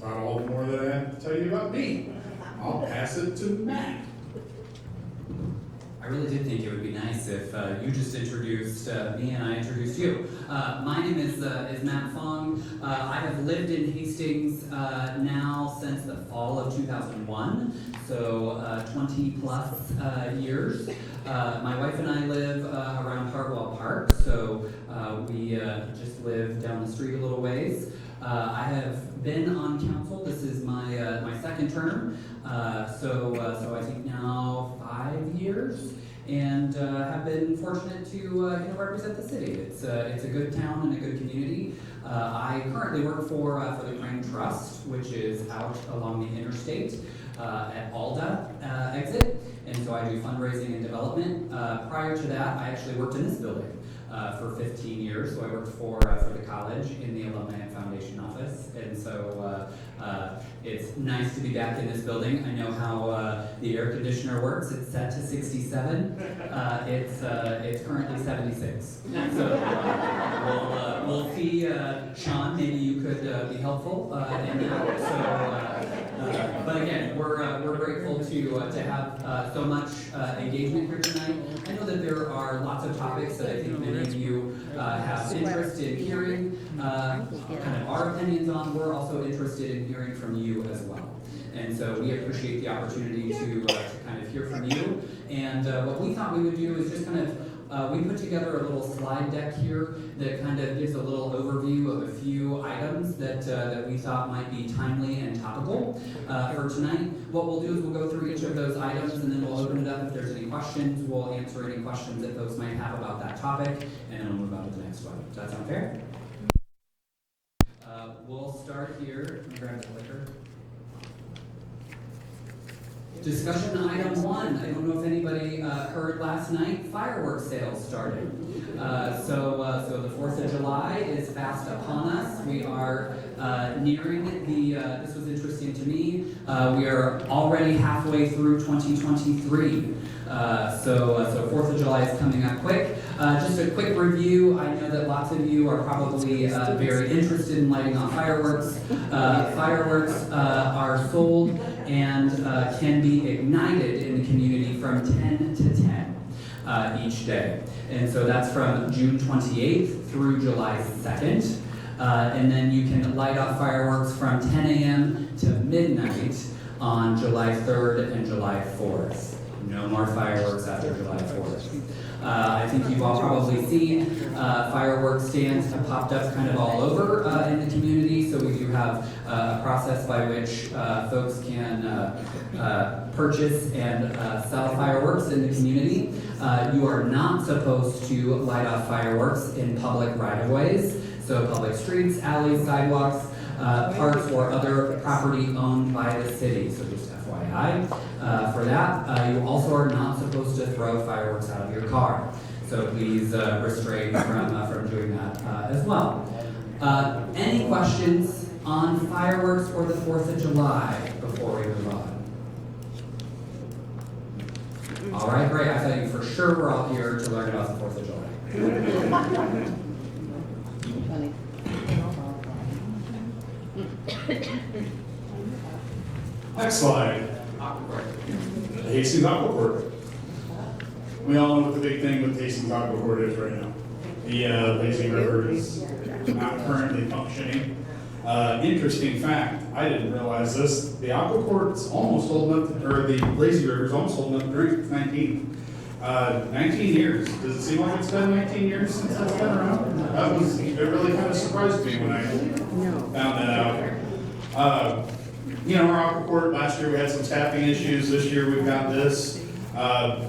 about all the more that I have to tell you about me. I'll pass it to Matt. I really did think it would be nice if you just introduced me and I introduced you. My name is Matt Fong. I have lived in Hastings now since the fall of 2001, so 20 plus years. My wife and I live around Hartwell Park, so we just live down the street a little ways. I have been on council. This is my second term, so I think now 5 years, and have been fortunate to represent the city. It's a good town and a good community. I currently work for the Crane Trust, which is out along the interstate at Alda exit, and so I do fundraising and development. Prior to that, I actually worked in this building for 15 years. So I worked for the college in the Alumni and Foundation office, and so it's nice to be back in this building. I know how the air conditioner works. It's set to 67. It's currently 76. So we'll see. Shawn, maybe you could be helpful in that. So, but again, we're grateful to have so much engagement here tonight. I know that there are lots of topics that I think many of you have interest in hearing kind of our opinions on. We're also interested in hearing from you as well. And so we appreciate the opportunity to kind of hear from you. And what we thought we would do is just kind of, we put together a little slide deck here that kind of gives a little overview of a few items that we thought might be timely and topical for tonight. What we'll do is we'll go through each of those items, and then we'll open it up if there's any questions. We'll answer any questions that folks might have about that topic, and then we'll move on to the next one. Does that sound fair? We'll start here. Grab the clicker. Discussion item 1. I don't know if anybody heard last night, fireworks sales started. So the 4th of July is fast upon us. We are nearing this was interesting to me, we are already halfway through 2023. So 4th of July is coming up quick. Just a quick review. I know that lots of you are probably very interested in lighting off fireworks. Fireworks are sold and can be ignited in the community from 10 to 10 each day. And so that's from June 28th through July 2nd. And then you can light off fireworks from 10 a.m. to midnight on July 3rd and July 4th. No more fireworks after July 4th. I think you've all probably seen fireworks stands have popped up kind of all over in the community, so we do have a process by which folks can purchase and sell fireworks in the community. You are not supposed to light off fireworks in public right-of-ways, so public streets, alleys, sidewalks, parks, or other property owned by the city, so just FYI. For that, you also are not supposed to throw fireworks out of your car. So please restrain from doing that as well. Any questions on fireworks or the 4th of July before we move on? All right, great. I thought you for sure were all here to learn about the 4th of July. Next slide. The Hastings Aqua Court. We all know what the big thing with Hastings Aqua Court is right now. The lazy river is not currently functioning. Interesting fact, I didn't realize this. The Aqua Court's almost old enough, or the lazy river's almost old enough to drink. It's 19 years. Does it seem like it's been 19 years since that's been around? It really kind of surprised me when I found that out. Our Aqua Court, last year we had some staffing issues. This year we've got this. I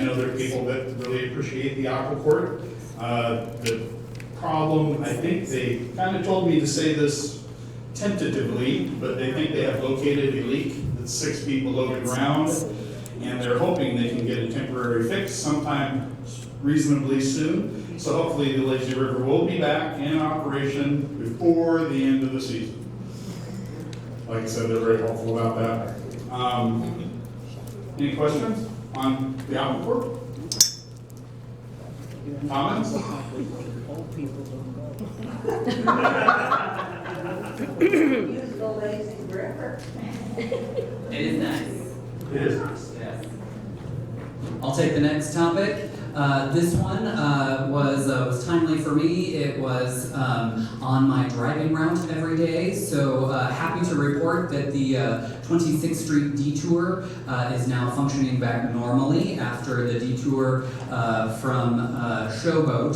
know there are people that really appreciate the Aqua Court. The problem, I think they kind of told me to say this tentatively, but they think they have located a leak that's 6 feet below the ground, and they're hoping they can get a temporary fix sometime reasonably soon. So hopefully the lazy river will be back in operation before the end of the season. Like I said, they're very helpful about that. Any questions on the Aqua Court? Comments? Old people don't go. the lazy river. It is nice. It is nice. Yes. I'll take the next topic. This one was timely for me. It was on my driving route every day. So happy to report that the 26th Street detour is now functioning back normally after the detour from Showboat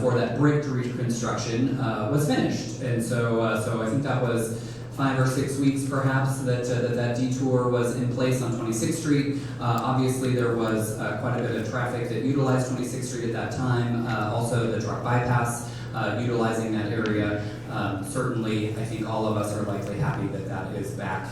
for that bridge reconstruction was finished. And so I think that was 5 or 6 weeks perhaps that detour was in place on 26th Street. Obviously there was quite a bit of traffic that utilized 26th Street at that time. Also the truck bypass utilizing that area. Certainly I think all of us are likely happy that that is back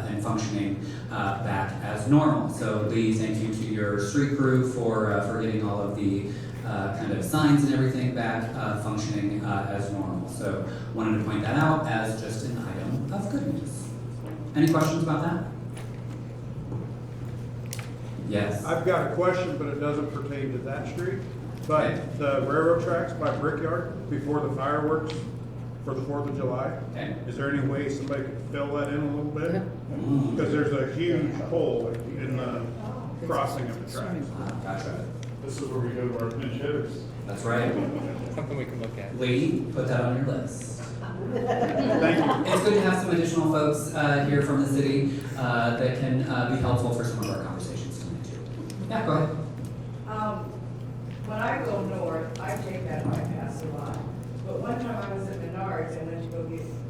and functioning back as normal. So Lee, thank you to your street crew for getting all of the kind of signs and everything back functioning as normal. So wanted to point that out as just an item of good news. Any questions about that? Yes. I've got a question, but it doesn't pertain to that street. But the railroad tracks by Brickyard before the fireworks for the 4th of July, Okay. is there any way somebody could fill that in a little bit? Mm. Because there's a huge hole in the crossing of the tracks. Gotcha. This is where we go to our pinch hitters. That's right. Something we can look at. Lee, put that on your list. Thank you. It's good to have some additional folks here from the city that can be helpful for some of our conversations tonight too. Yeah, go ahead. When I go north, I take that bypass a lot. But one time I was at Menards and went to go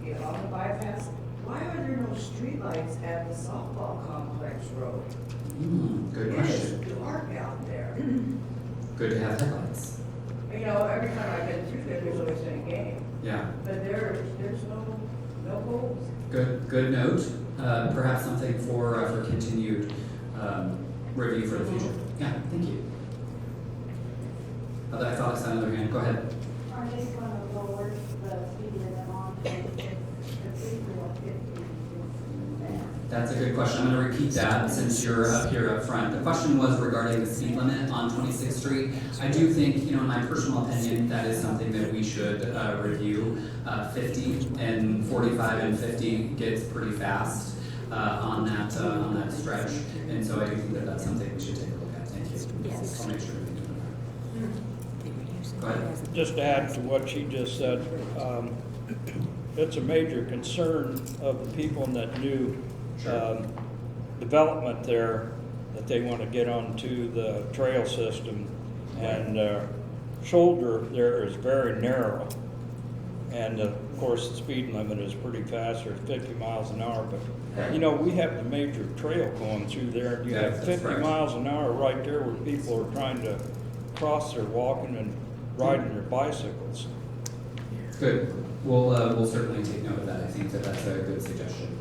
get on the bypass. Why are there no streetlights at the softball complex road? Good It question. is dark out there. Good to have headlights. You know, every time I've been through there, there's always been a game. Yeah. But there's no holes. Good note. Perhaps something for continued review for the future. Yeah, thank you. I thought I saw another hand. Go ahead. Are they gonna lower the speed limit on the 50? That's a good question. I'm going to repeat that since you're up here up front. The question was regarding the speed limit on 26th Street. I do think, in my personal opinion, that is something that we should review. 50 and 45 and 50 gets pretty fast on that stretch, and so I do think that that's something we should take a look at. Thank you. Yes. I'll make sure we do that. Go ahead. Just to add to what she just said, it's a major concern of the people in that new development there that they want to get onto the trail system, and shoulder there is very narrow, and of course the speed limit is pretty fast, there's 50 miles an hour, but we have the major trail going through there, and you have That's 50 right. miles an hour right there where people are trying to cross, they're walking and riding their bicycles. Good. We'll certainly take note of that. I think that that's a good suggestion.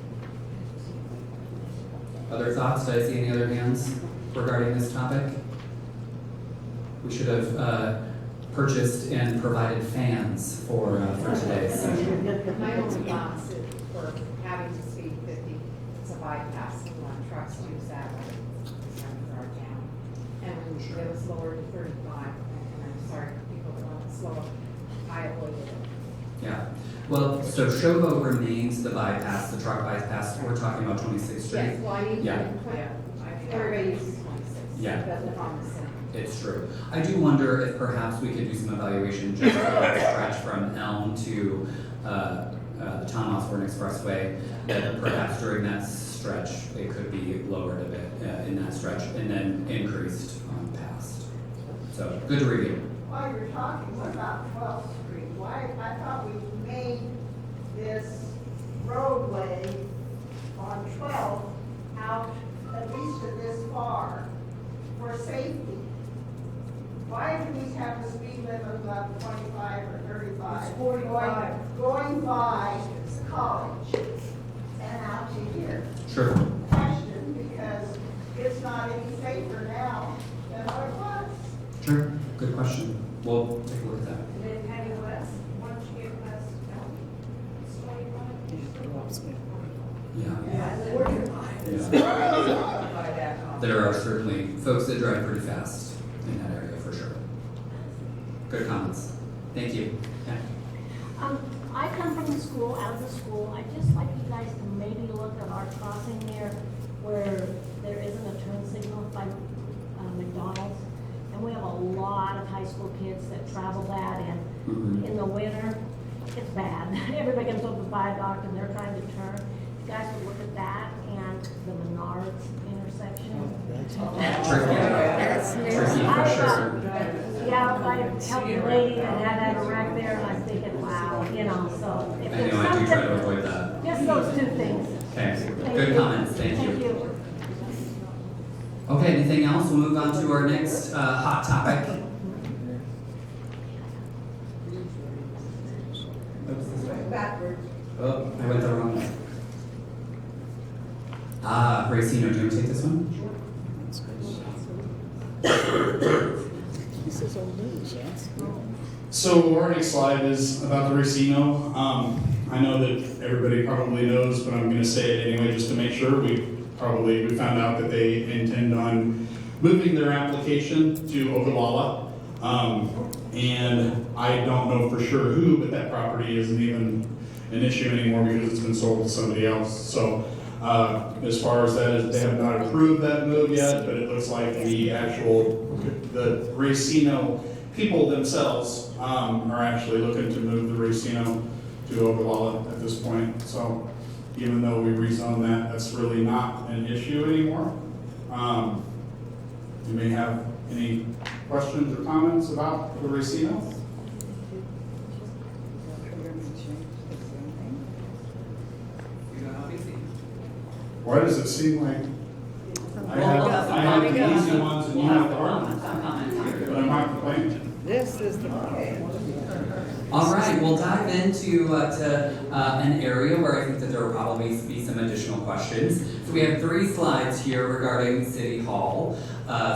Other thoughts? Did I see any other hands regarding this topic? We should have purchased and provided fans for today's session. My only thoughts for having to speed 50, it's a bypass, and when trucks use that, are down. And when it was lowered to 35, and I'm sorry for people that want it slower, I avoided it. Yeah. Well, so Showboat remains the bypass, the truck bypass. We're talking about 26th Street. Yes, well, I mean, Yeah. everybody uses 26. Yeah. But live on the center. It's true. I do wonder if perhaps we could do some evaluation just for the stretch from Elm to the Townhall Expressway, that perhaps during that stretch, it could be lowered a bit in that stretch and then increased on past. So, good to review. While you're talking, what about 12th Street? Why, I thought we made this roadway on 12th out at least to this far for safety. Why do we have the speed limit of 25 or 35? It's 45. Going by college and out to here. Sure. Question, because it's not any safer now than what it was. Sure. Good question. We'll take a look at that. And then heading west, once you get west, it's 25. Yeah. There are certainly folks that drive pretty fast in that area for sure. Good comments. Thank you. Yeah. I come from the school, out of the school. I'd just like you guys to maybe look at our crossing there where there isn't a turn signal by McDonald's. And we have a lot of high school kids that travel that, and in the winter, it's bad. Everybody comes over the viaduct and they're trying to turn. You guys would look at that and the Menards intersection. Tricky for sure. Yeah, I helped a lady that had a wreck there, and I'm thinking, wow, you know, so. If I there's know, I do try to something- avoid that. Just those two things. Okay, Thank good you. comments, thank you. Okay, anything else? We'll move on to our next hot topic. Backwards. Oh, I went the wrong way. Racino, do you want to take this one? So our next slide is about the Racino. I know that everybody probably knows, but I'm gonna say it anyway, just to make sure. We found out that they intend on moving their application to Ogallala. And I don't know for sure who, but that property isn't even an issue anymore because it's been sold to somebody else. So, as far as that is, they have not approved that move yet, but it looks like the Racino people themselves, are actually looking to move the Racino to Ogallala at this point. So, even though we rezoned that, that's really not an issue anymore. You may have any questions or comments about the Racino? Why does it seem like I have the easy ones and you have the hard ones? But I'm not complaining. This is the All right, we'll dive into an area where I think that there will probably be some additional questions. So we have 3 slides here regarding City Hall.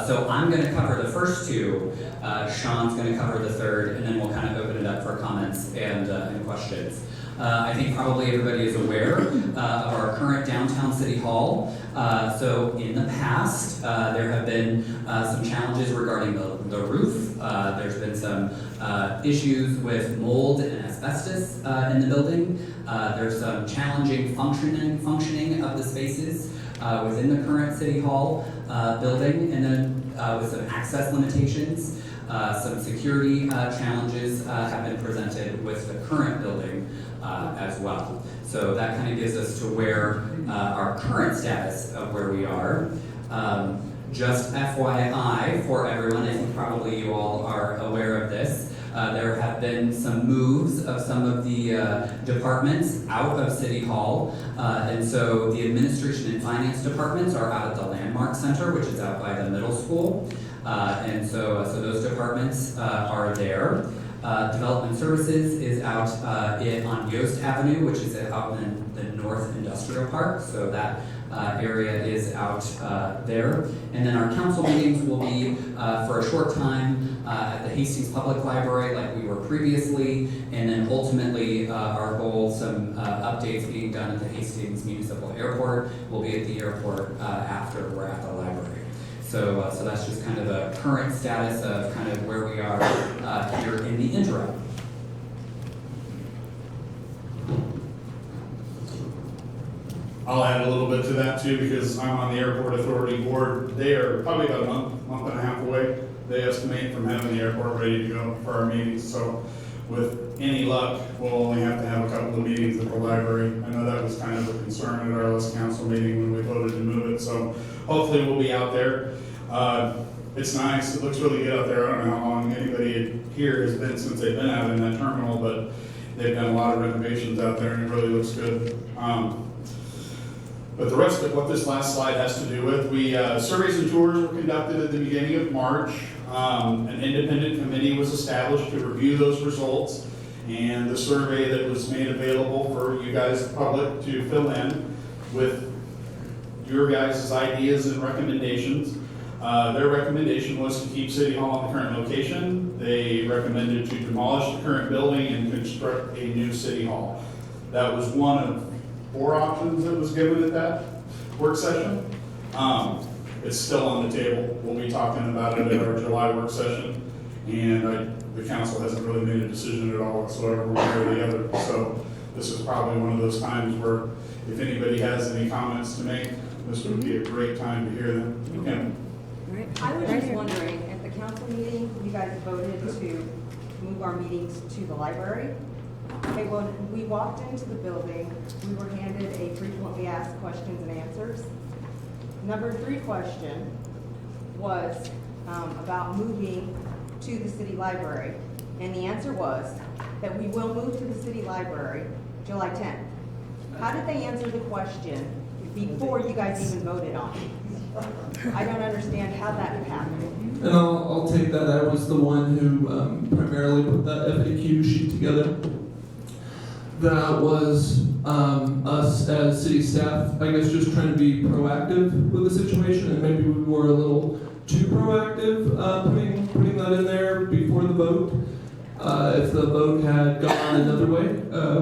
So I'm going to cover the first 2. Shawn's going to cover the third, and then we'll kind of open it up for comments and questions. I think probably everybody is aware of our current downtown City Hall. So in the past, there have been some challenges regarding the roof. There's been some issues with mold and asbestos in the building. There's some challenging functioning of the spaces within the current City Hall building, and then with some access limitations. Some security challenges have been presented with the current building as well. So that kind of gives us to where our current status of where we are. Just FYI for everyone, I think probably you all are aware of this. There have been some moves of some of the departments out of City Hall. And so the administration and finance departments are out at the Landmark Center, which is out by the middle school. And so those departments are there. Development Services is out on Yost Avenue, which is out in the North Industrial Park. So that area is out there. And then our council meetings will be for a short time at the Hastings Public Library like we were previously. And then ultimately our goal, some updates being done at the Hastings Municipal Airport, will be at the airport after we're at the library. So that's just kind of the current status of kind of where we are here in the interim. I'll add a little bit to that too, because I'm on the Airport Authority Board. They are probably about a month and a half away, they estimate, from having the airport ready to go for our meetings. So with any luck, we'll only have to have a couple of meetings at the library. I know that was kind of a concern at our last council meeting when we voted to move it. So hopefully we'll be out there. It's nice, it looks really good out there. I don't know how long anybody here has been since they've been out in that terminal, but they've done a lot of renovations out there and it really looks good. But the rest of what this last slide has to do with, surveys and tours were conducted at the beginning of March. An independent committee was established to review those results, and the survey that was made available for you guys, the public, to fill in with your guys' ideas and recommendations. Their recommendation was to keep City Hall in the current location. They recommended to demolish the current building and construct a new City Hall. That was one of 4 options that was given at that work session. It's still on the table. We'll be talking about it at our July work session, and the council hasn't really made a decision at all whatsoever, one way or the other. So this is probably one of those times where if anybody has any comments to make, this would be a great time to hear them. Yeah. I was just wondering, at the council meeting, you guys voted to move our meetings to the library. Okay, when we walked into the building, we were handed a frequently asked questions and answers. Number 3 question was about moving to the city library. And the answer was that we will move to the city library July 10th. How did they answer the question before you guys even voted on it? I don't understand how that happened. And I'll take that. I was the one who primarily put that FAQ sheet together. That was us as city staff, I guess, just trying to be proactive with the situation, and maybe we were a little too proactive putting that in there before the vote. If the vote had gone another way,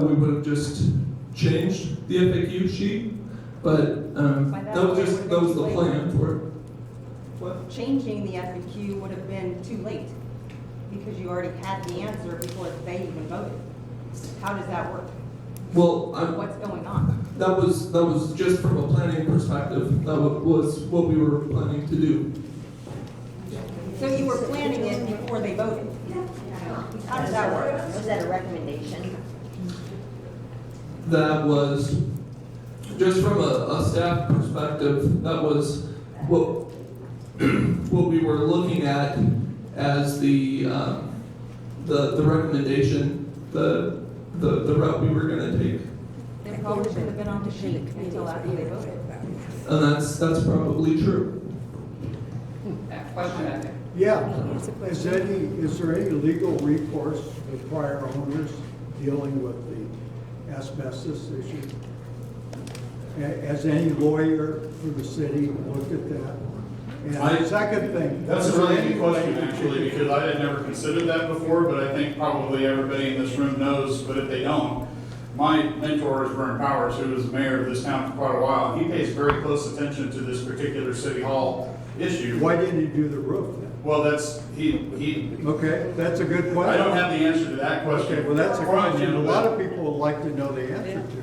we would have just changed the FAQ sheet. But that was the plan for it. What? Changing the FAQ would have been too late because you already had the answer before they even voted. How does that work? Well, What's going on? that was just from a planning perspective. That was what we were planning to do. So you were planning it before they voted? How does that work? Was that a recommendation? That was just from a staff perspective. That was what we were looking at as the recommendation, the route we were going to take. It probably should have been on the sheet until after they voted. And that's probably true. Question, I think. Yeah, is there any legal recourse with prior owners dealing with the asbestos issue? Has any lawyer for the city looked at that? And the second thing. That's a really good question, actually, because I had never considered that before, but I think probably everybody in this room knows, but if they don't, my mentor is Vern Powers, who was mayor of this town for quite a while, and he pays very close attention to this particular city hall issue. Why didn't he do the roof then? Well, that's, he, Okay, that's a good question. I don't have the answer to that question. Okay, well, that's a for you, question a but- lot of people would like to know the answer to.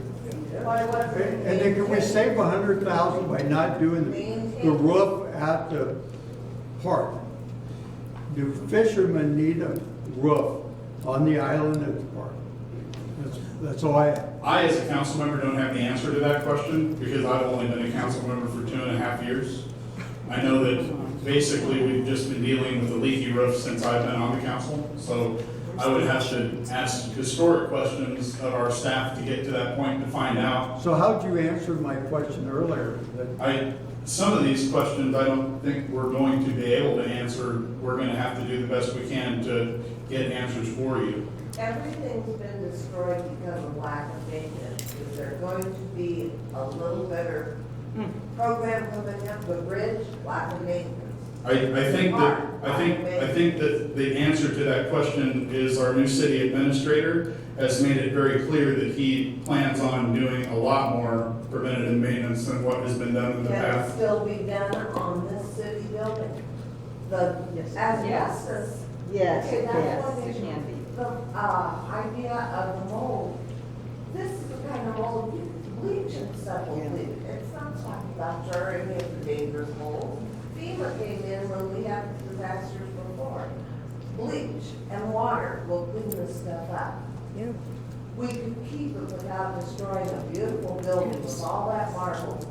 Why wasn't it And then can we save $100,000 by not doing the roof at the park? Do fishermen need a roof on the island at the park? That's all I have. I, as a council member, don't have the answer to that question because I've only been a council member for 2.5 years. I know that basically we've just been dealing with a leaky roof since I've been on the council. So I would have to ask historic questions of our staff to get to that point to find out. So how'd you answer my question earlier? Some of these questions I don't think we're going to be able to answer. We're going to have to do the best we can to get answers for you. Everything's been destroyed because of lack of maintenance. Is there going to be a little better program coming up, the bridge, lack of maintenance? I think that the answer to that question is our new city administrator has made it very clear that he plans on doing a lot more preventative maintenance than what has been done in the Can it past. still be done on this city building? The asbestos? Yes, Okay, that's yes, one it issue. can be. The idea of the mold, this is the kind of mold, bleach and stuff will bleed. It's not talking about any of the dangerous mold. FEMA came in when we had disasters before. Bleach and water will clean this stuff up. We could keep it without destroying a beautiful building with all that marble.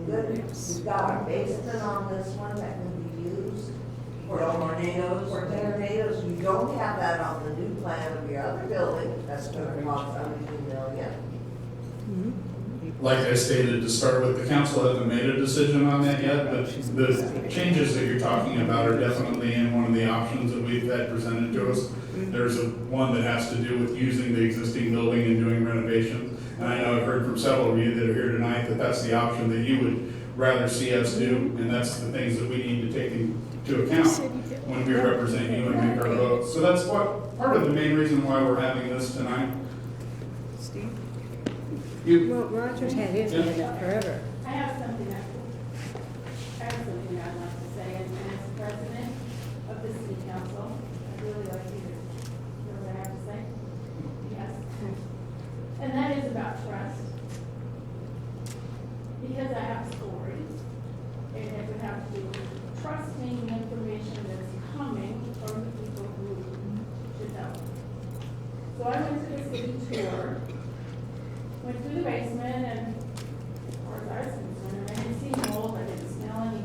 Good, we've got a basement on this one that can be used for tornadoes. For tornadoes, you don't have that on the new plan of your other building, that's gonna cost $72 million. Like I stated to start with, the council hasn't made a decision on that yet, but the changes that you're talking about are definitely in one of the options that we've had presented to us. There's one that has to do with using the existing building and doing renovations. And I know I've heard from several of you that are here tonight that that's the option that you would rather see us do, and that's the things that we need to take into account when we represent you and make our vote. So that's part of the main reason why we're having this tonight. Steve? You, Well, Roger's had his hand up forever. I have something I'd like to say, and as president of the city council, I'd really like you to hear what I have to say. Yes. And that is about trust. Because I have stories, and it would have to do with trusting information that's coming from the people who should know. So I went to the city tour, went through the basement, and as far as I was concerned, I didn't see mold, I didn't smell any.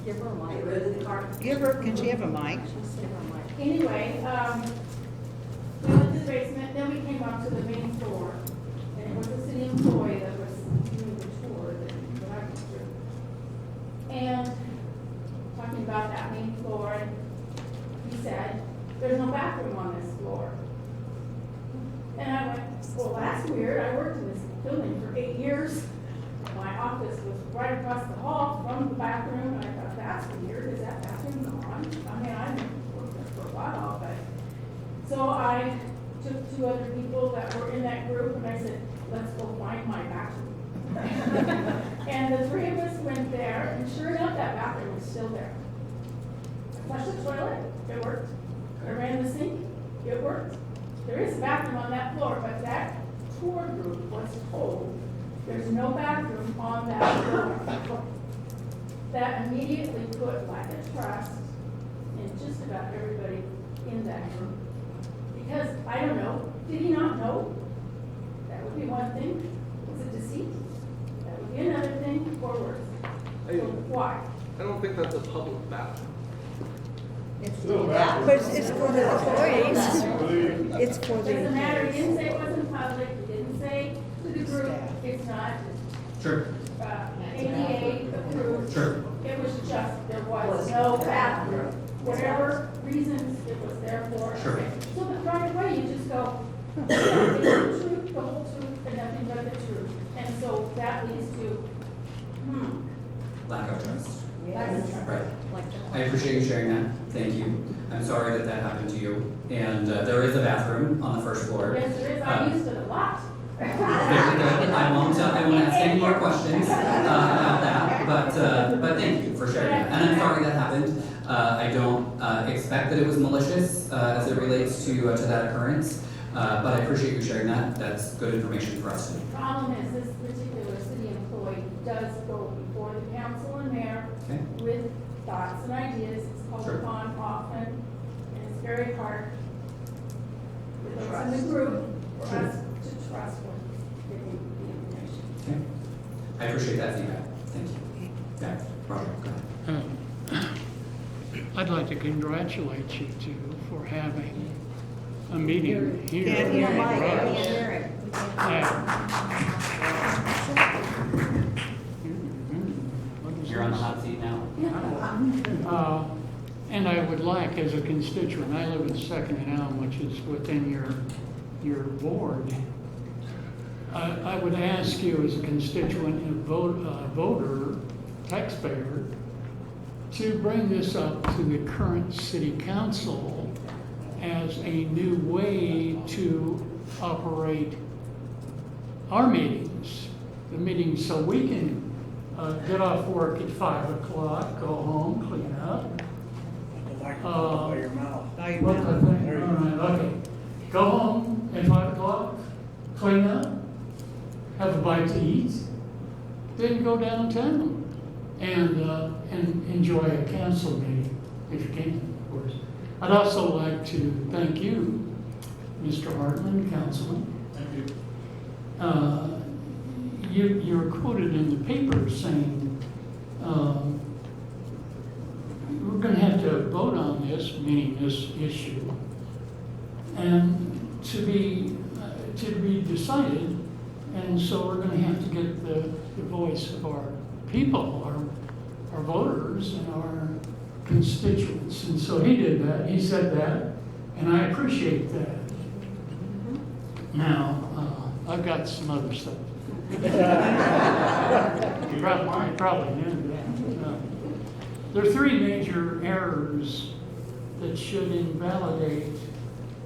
Give her a mic. Give her, can she have a mic? Anyway, we went to the basement, then we came up to the main floor, and it was a city employee that was doing the tour that I went through. And talking about that main floor, and he said, there's no bathroom on this floor. And I went, well, that's weird, I worked in this building for 8 years. My office was right across the hall from the bathroom, and I thought, that's weird, is that bathroom gone? I mean, I've been working there for a while, but, so I took 2 other people that were in that group, and I said, let's go find my bathroom. And the 3 of us went there, and sure enough, that bathroom was still there. I flushed the toilet, it worked. I ran the sink, it worked. There is a bathroom on that floor, but that tour group was told there's no bathroom on that floor. That immediately put lack of trust in just about everybody in that group. Because, I don't know, did he not know? That would be one thing. Was it deceit? That would be another thing, or worse. So why? I don't think that's a public bathroom. But it's for the employees. It's for the Doesn't matter, he employees. didn't say it wasn't public, he didn't say to the group, it's not Sure. ADA approved. Sure. It was just, there was no bathroom, whatever reasons it was there for. Sure. So the right away, you just go, it's the truth, the whole truth, and nothing but the truth. And so that leads to, Lack of trust. lack of trust. Right. I appreciate you sharing that. Thank you. I'm sorry that that happened to you. And there is a bathroom on the first floor. Yes, there is, I used it a lot. Very good. I won't ask any more questions about that, but thank you for sharing that. And I'm sorry that happened. I don't expect that it was malicious as it relates to that occurrence, but I appreciate you sharing that. That's good information for us. The problem is this particular city employee does go before the council and mayor Okay. with thoughts and ideas. It's called Sure. upon often, and it's very hard with those in the group for us to trust when giving the information. Okay. I appreciate that feedback. Thank you. Yeah, Roger, go ahead. I'd like to congratulate you two for having a meeting here. Can't hear in it. Rose. Can't hear it. What is You're on the this? hot seat now. And I would like, as a constituent, I live in Second and Elm, which is within your ward. I would ask you as a constituent and voter, taxpayer, to bring this up to the current city council as a new way to operate our meetings, the meetings, so we can get off work at 5 o'clock, go home, clean up. What the thing? All right, okay. Go home at 5 o'clock, clean up, have a bite to eat, then go downtown and enjoy a council meeting, if you can, of course. I'd also like to thank you, Mr. Hartmann, Councilman. Thank you. You're quoted in the paper saying, we're gonna have to vote on this, meaning this issue, and to be decided, and so we're gonna have to get the voice of our people, our voters and our constituents. And so he did that, he said that, and I appreciate that. Now, I've got some other stuff. You probably knew that. There are 3 major errors that should invalidate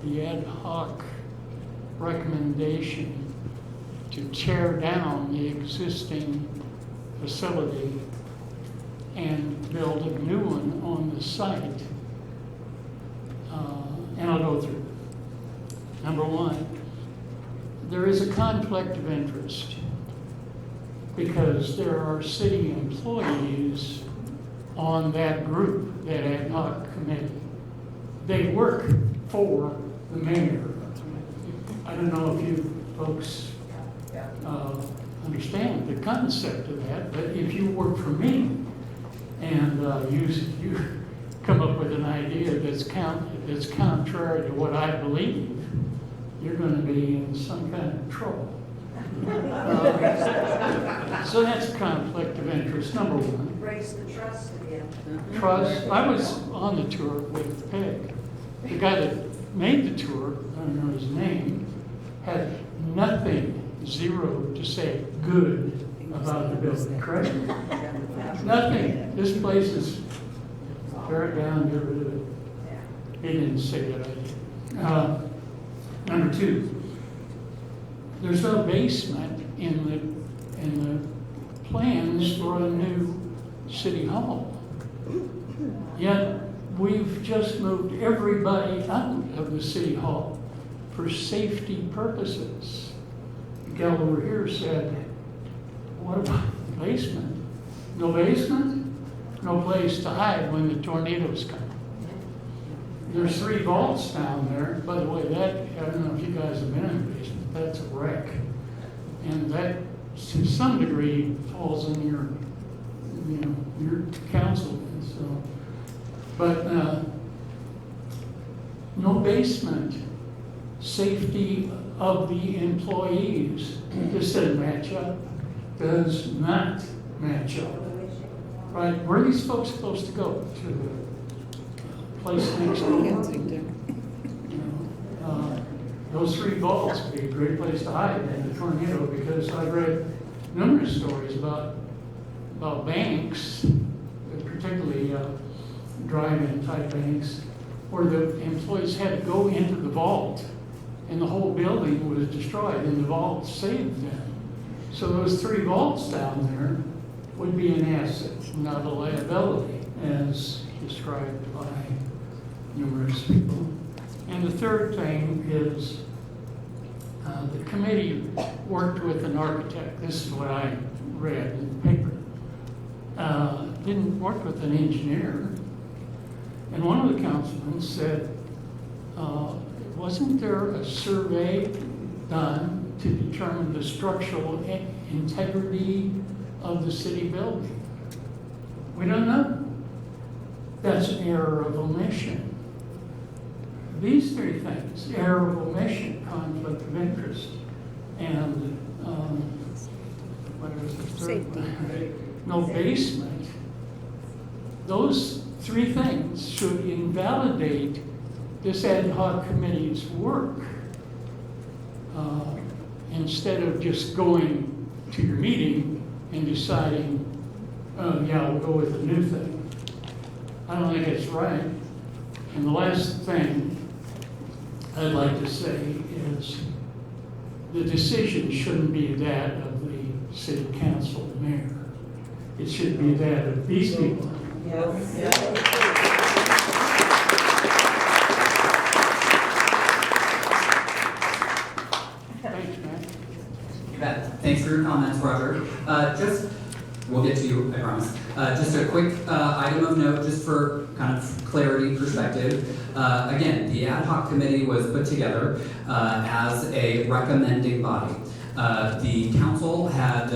the ad hoc recommendation to tear down the existing facility and build a new one on the site. And I'll go through. Number 1, there is a conflict of interest because there are city employees on that group, that ad hoc committee. They work for the mayor. I don't know if you folks understand the concept of that, but if you work for me and you come up with an idea that's contrary to what I believe, you're going to be in some kind of trouble. So that's a conflict of interest, number one. Raise the trust again. Trust. I was on the tour with Peg. The guy that made the tour, I don't know his name, had nothing, zero to say good about the building, correct? Nothing. This place is tear it down, get rid of it. He didn't say that I did. Number two, there's no basement in the plans for a new city hall. Yet we've just moved everybody out of the city hall for safety purposes. The gal over here said, what about the basement? No basement? No place to hide when the tornadoes come. There's 3 vaults down there. By the way, that, I don't know if you guys have been in the basement, that's a wreck. And that, to some degree, falls in your council. And so, but no basement. Safety of the employees. This doesn't match up. Does not match up. Right? Where are these folks supposed to go? To the place next door? Those 3 vaults would be a great place to hide in a tornado, because I've read numerous stories about banks, particularly drive-in type banks, where the employees had to go into the vault and the whole building was destroyed and the vault saved them. So those 3 vaults down there would be an asset, not a liability, as described by numerous people. And the third thing is the committee worked with an architect. This is what I read in the paper. Didn't work with an engineer. And one of the councilmen said, wasn't there a survey done to determine the structural integrity of the city building? We don't know. That's an error of omission. These 3 things, error of omission, conflict of interest, and what was the third one? No basement. Those 3 things should invalidate this ad hoc committee's work instead of just going to your meeting and deciding, oh yeah, we'll go with the new thing. I don't think it's right. And the last thing I'd like to say is the decision shouldn't be that of the city council mayor. It should be that of these people. Thanks, man. You bet. Thanks for your comments, Roger. We'll get to you, I promise. Just a quick item of note, just for kind of clarity perspective. Again, the ad hoc committee was put together as a recommending body. The council had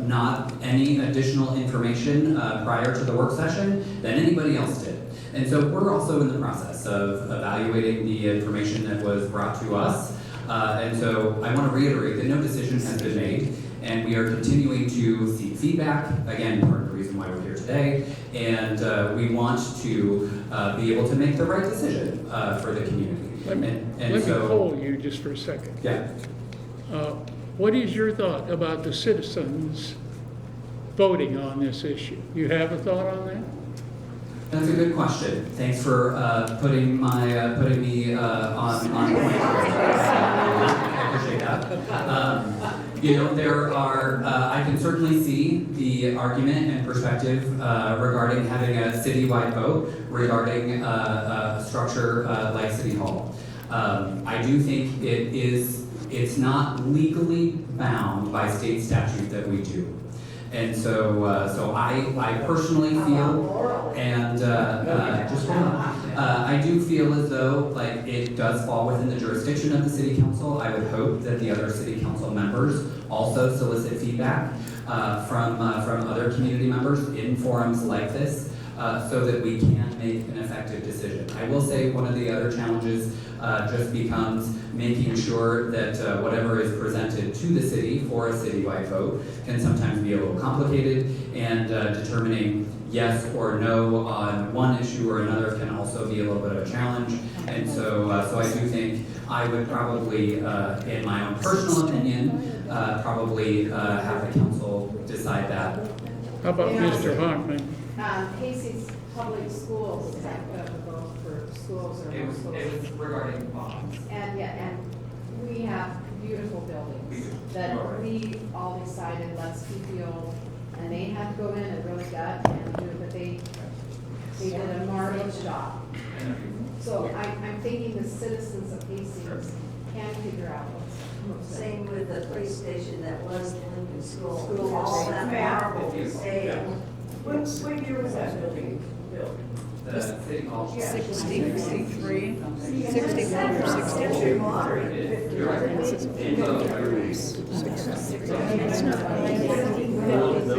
not any additional information prior to the work session than anybody else did. And so we're also in the process of evaluating the information that was brought to us. And so I want to reiterate that no decision has been made, and we are continuing to seek feedback. Again, part of the reason why we're here today. And we want to be able to make the right decision for the community. Let me poll you just for a second. Yeah. What is your thought about the citizens voting on this issue? You have a thought on that? That's a good question. Thanks for putting me on point here. I appreciate that. There are, I can certainly see the argument and perspective regarding having a citywide vote regarding a structure like City Hall. I do think it is it's not legally bound by state statute that we do. And so I personally feel, and just hold on, I do feel as though like it does fall within the jurisdiction of the city council. I would hope that the other city council members also solicit feedback from other community members in forums like this, so that we can make an effective decision. I will say one of the other challenges just becomes making sure that whatever is presented to the city for a citywide vote can sometimes be a little complicated, and determining yes or no on one issue or another can also be a little bit of a challenge. And so I do think I would probably, in my own personal opinion, probably have the council decide that. How about Mr. Hartmann? Hastings Public Schools, is that a vote for schools or It no was schools? regarding bonds. And we have beautiful buildings that we all decided, let's keep the old, and they had to go in and really gut and do it, but they did a marvelous job. So I'm thinking the citizens of Hastings can figure out what's. Same with the police station that was the Lincoln School. School. All that marble Yeah. stayed. What year was that building built? The city hall. 63, 61 or 62. You're right. I think City Hall is a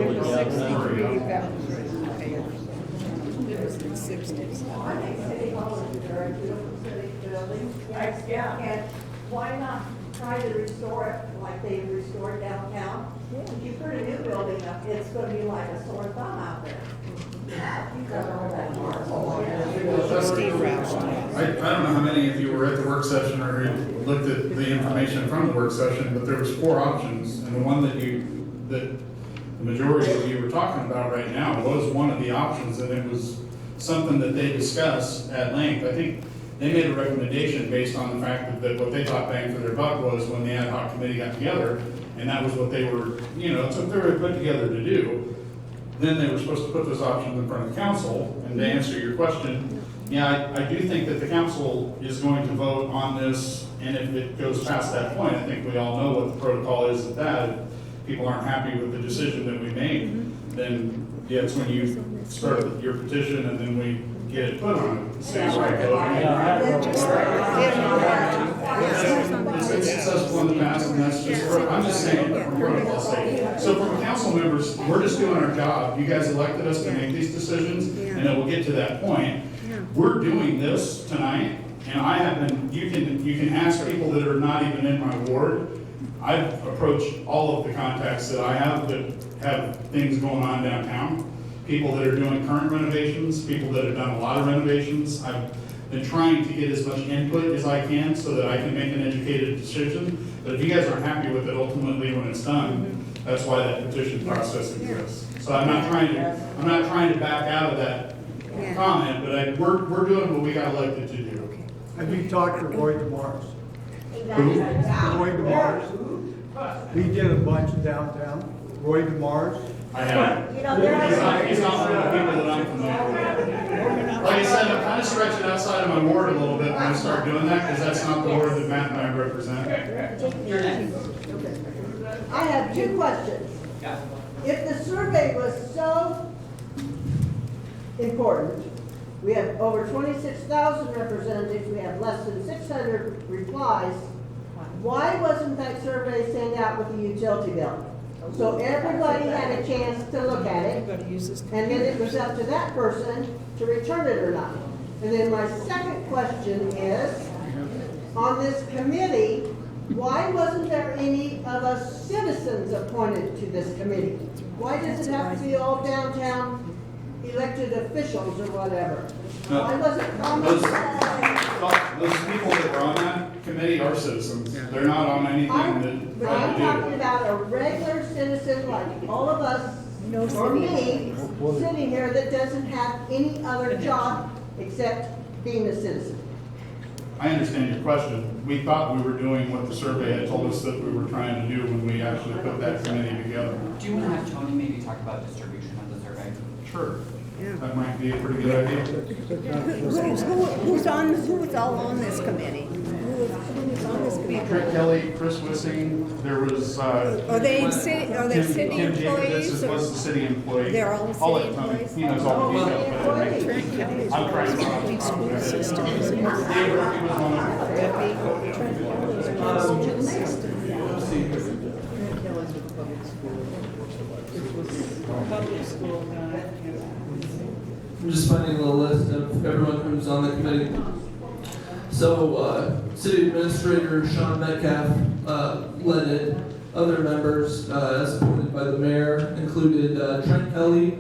very beautiful city building. Yeah. And why not try to restore it like they restored downtown? If you put a new building up, it's gonna be like a sore thumb out there. You got all that marble. Steve Roush. I don't know how many of you were at the work session or who looked at the information from the work session, but there was 4 options, and the one that the majority of you were talking about right now was one of the options, and it was something that they discussed at length. I think they made a recommendation based on the fact that what they thought bang for their buck was when the ad hoc committee got together, and that was what they were, it's what they were put together to do. Then they were supposed to put those options in front of the council, and to answer your question, yeah, I do think that the council is going to vote on this, and if it goes past that point, I think we all know what the protocol is at that. If people aren't happy with the decision that we made, then yeah, it's when you start your petition, and then we get it put on the citywide vote. It's been successful in the past, and that's just, I'm just saying, from protocol's sake. So from council members, we're just doing our job. You guys elected us to make these decisions, and it will get to that point. We're doing this tonight, and I have been, you can ask people that are not even in my ward. I've approached all of the contacts that I have that have things going on downtown. People that are doing current renovations, people that have done a lot of renovations. I've been trying to get as much input as I can so that I can make an educated decision. But if you guys aren't happy with it ultimately when it's done, that's why that petition process exists. So I'm not trying to back out of that comment, but we're doing what we got elected to do. Have you talked to Roy DeMars? Who? Roy DeMars? He did a bunch of downtown. Roy DeMars? I haven't. He's not one of the people that I'm familiar with. Like I said, I'm kind of stretching outside of my ward a little bit when I start doing that, because that's not the ward that Matt and I represent. I have 2 questions. If the survey was so important, we have over 26,000 representatives, we have less than 600 replies, why wasn't that survey sent out with the utility bill? So everybody had a chance to look at it, and then it was up to that person to return it or not. And then my second question is, on this committee, why wasn't there any of us citizens appointed to this committee? Why does it have to be all downtown elected officials or whatever? Why wasn't common? Those people that were on that committee are citizens. They're not on anything that I'm had talking to do. about a regular citizen like all of us, or me, sitting here that doesn't have any other job except being a citizen. I understand your question. We thought we were doing what the survey had told us that we were trying to do when we actually put that committee together. Do you want to have Tony maybe talk about distribution of the survey? Sure. That might be a pretty good idea. Who's all on this committee? Who's on this committee? Trent Kelly, Chris Wissing, there was, Are they city Kim Jacobs employees? was the city employee. They're all the I'll city let Tony, employees? he knows all the details. but Trent Kelly is I'm trying one to. of the public school systems. Dave Murphy was one of them. Trent Kelly is one of the system. Public school guy. I'm just finding the list of everyone who's on the committee. So, City Administrator Shawn Metcalf led it. Other members, as appointed by the mayor, included Trent Kelly,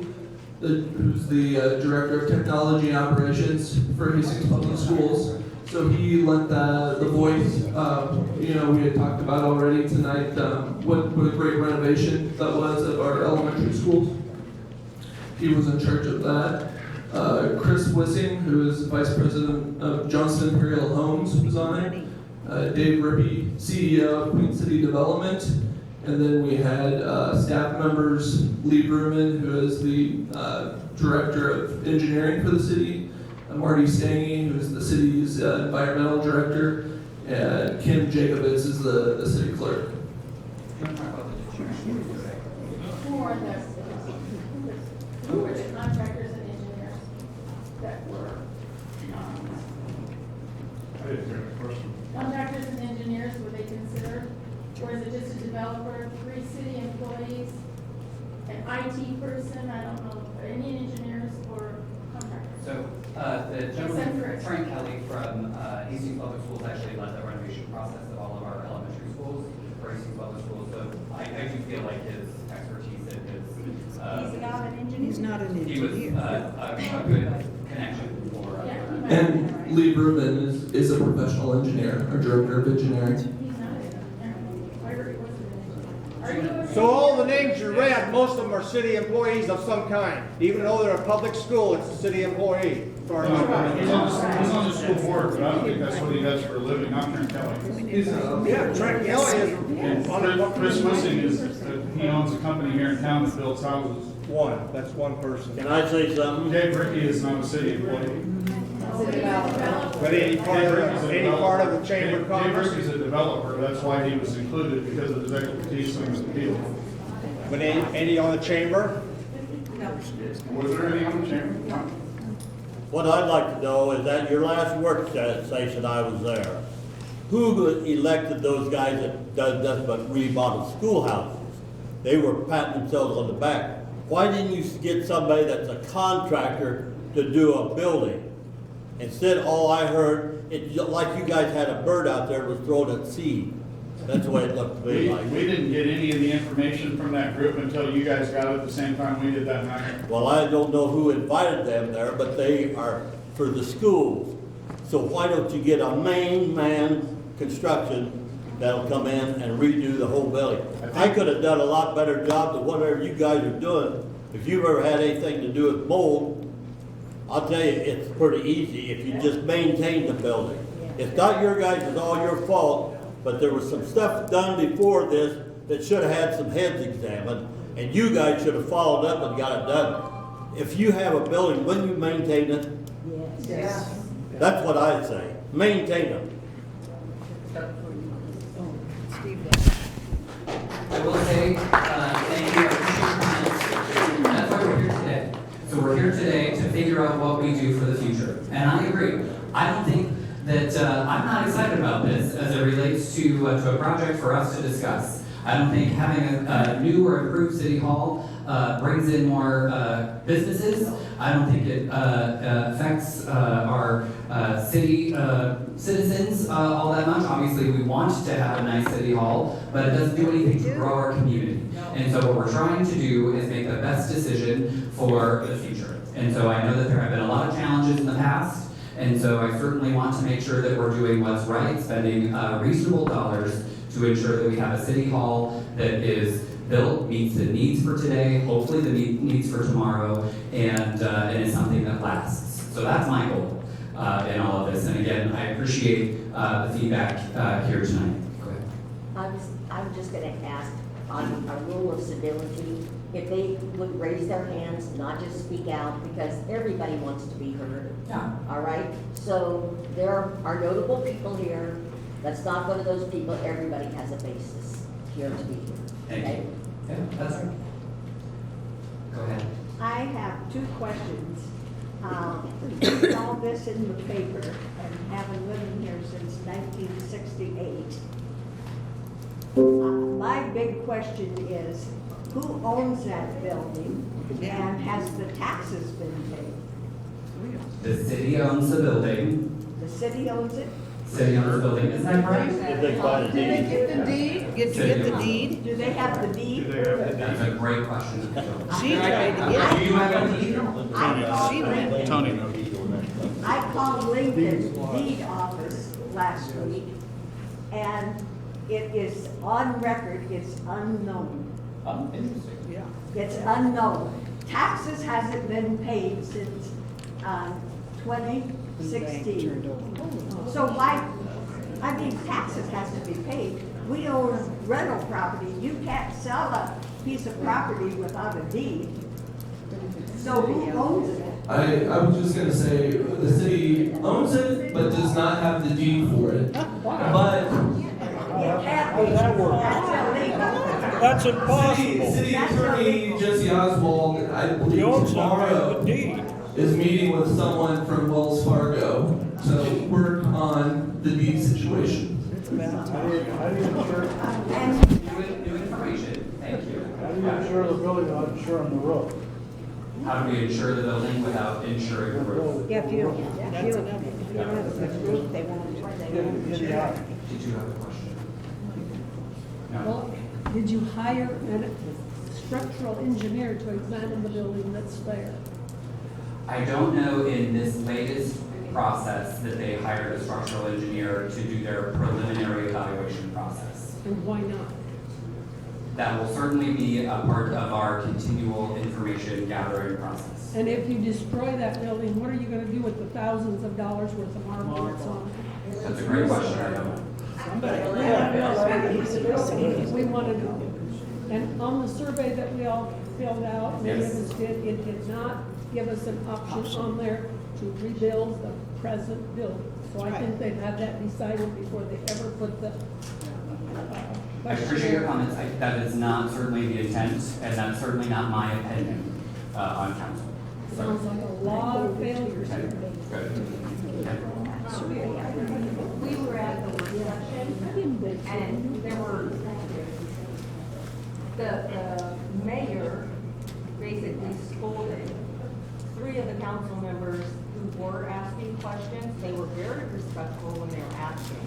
who's the Director of Technology and Operations for Hastings Public Schools. So he lent the voice. You know, we had talked about already tonight what a great renovation that was at our elementary schools. He was in charge of that. Chris Wissing, who is Vice President of Johnston Imperial Homes, was on it. Dave Rippey, CEO of Queen City Development. And then we had staff members, Lee Bruman, who is the Director of Engineering for the city, Marty Stange, who is the city's Environmental Director, and Kim Jacobs is the city clerk. Who were the contractors and engineers that were, I didn't hear the question. contractors and engineers, were they considered? Or is it just a developer, 3 city employees, an IT person, I don't know, any engineers or contractors? So, the gentleman, Frank Kelly from Hastings Public Schools actually led the renovation process of all of our elementary schools for Hastings Public Schools. So I do feel like his expertise and his. He's not an engineer. He's not an He was a good connection for. And Lee Bruman is a professional engineer, or Director of Engineering. He's not an engineer. I heard he wasn't an engineer. Are you? So all the names you read, most of them are city employees of some kind. Even though they're a public school, it's a city employee. He's on the school board, but I don't think that's what he does for a living, not Trent Kelly. Yeah, Trent Kelly is And Chris Wissing he owns a company here in town that builds houses. one. That's one person. Can I say something? Dave Rickey is not a city employee. But any part of the Chamber of Dave Commerce. Rickey's a developer, that's why he was included, because of his expertise in the field. But any on the chamber? Was there any on the chamber? No. What I'd like to know is at your last work session, I was there. Who elected those guys that does nothing but remodel schoolhouses? They were patting themselves on the back. Why didn't you get somebody that's a contractor to do a building? Instead, all I heard, it's like you guys had a bird out there that was throwing at seed. That's the way it looked to me like. We didn't get any of the information from that group until you guys got it at the same time we did that night. Well, I don't know who invited them there, but they are for the schools. So why don't you get a main man construction that'll come in and redo the whole building? I could have done a lot better job than whatever you guys are doing. If you've ever had anything to do with mold, I'll tell you, it's pretty easy if you just maintain the building. It's not your guys, it's all your fault, but there was some stuff done before this that should have had some heads examined, and you guys should have followed up and got it done. If you have a building, wouldn't you maintain it? Yes. That's what I'd say. Maintain them. I will say, thank you, I appreciate your comments. That's why we're here today. So we're here today to figure out what we do for the future. And I agree. I don't think that, I'm not excited about this as it relates to a project for us to discuss. I don't think having a new or improved city hall brings in more businesses. I don't think it affects our city citizens all that much. Obviously, we want to have a nice city hall, but it doesn't do anything to grow our community. And so what we're trying to do is make the best decision for the future. And so I know that there have been a lot of challenges in the past, and so I certainly want to make sure that we're doing what's right, spending reasonable dollars to ensure that we have a city hall that is built, meets the needs for today, hopefully the needs for tomorrow, and is something that lasts. So that's my goal in all of this. And again, I appreciate the feedback here tonight. Go ahead. I'm just going to ask on a rule of civility, if they would raise their hands, not just speak out, because everybody wants to be heard. Yeah. All right? So there are notable people here. Let's not go to those people. Everybody has a basis here to be here. Thank Okay? you. Yeah, that's right. Go ahead. I have two questions. Reading all this in the paper and having lived here since 1968. My big question is, who owns that building and has the taxes been paid? The city owns the building. The city owns it? City owns the building, isn't that right? Did they find a Did they deed? get the deed? Get the deed? Do they have the deed? That's a great question. She tried to get Do you have a deed? Tony. I called Lincoln's deed office last week, and it is on record, it's unknown. Oh, interesting. It's unknown. Taxes hasn't been paid since 2016. So why, I mean, taxes has to be paid. We own rental property. You can't sell a piece of property without a deed. So who owns it? I was just gonna say, the city owns it, but does not have the deed for it. But It can't be. That's illegal. That's impossible. City Attorney Jesse Oswald, I The believe owns tomorrow, the deed. is meeting with someone from Wells Fargo to work on the deed situation. I didn't insure, New information, thank you. I didn't insure the building, I'm insuring the roof. How do we insure the building without insuring the roof? Yeah, if you don't have a good roof, they won't. Did you have a question? No. Well, did you hire a structural engineer to examine the building that's there? I don't know in this latest process that they hired a structural engineer to do their preliminary evaluation process. And why not? That will certainly be a part of our continual information gathering process. And if you destroy that building, what are you gonna do with the thousands of dollars worth of marble that's on it? That's a great question, I don't know. We want to know. And on the survey that we all filled out, many of us did, it did not give us an option on there to rebuild the present building. So I think they've had that decided before they ever put the. I appreciate your comments. That is not certainly the intent, and that's certainly not my opinion on council. Sounds like a lot of failures here. Good. We were at the work session, and there were, the mayor basically scolded 3 of the council members who were asking questions. They were very respectful when they were asking.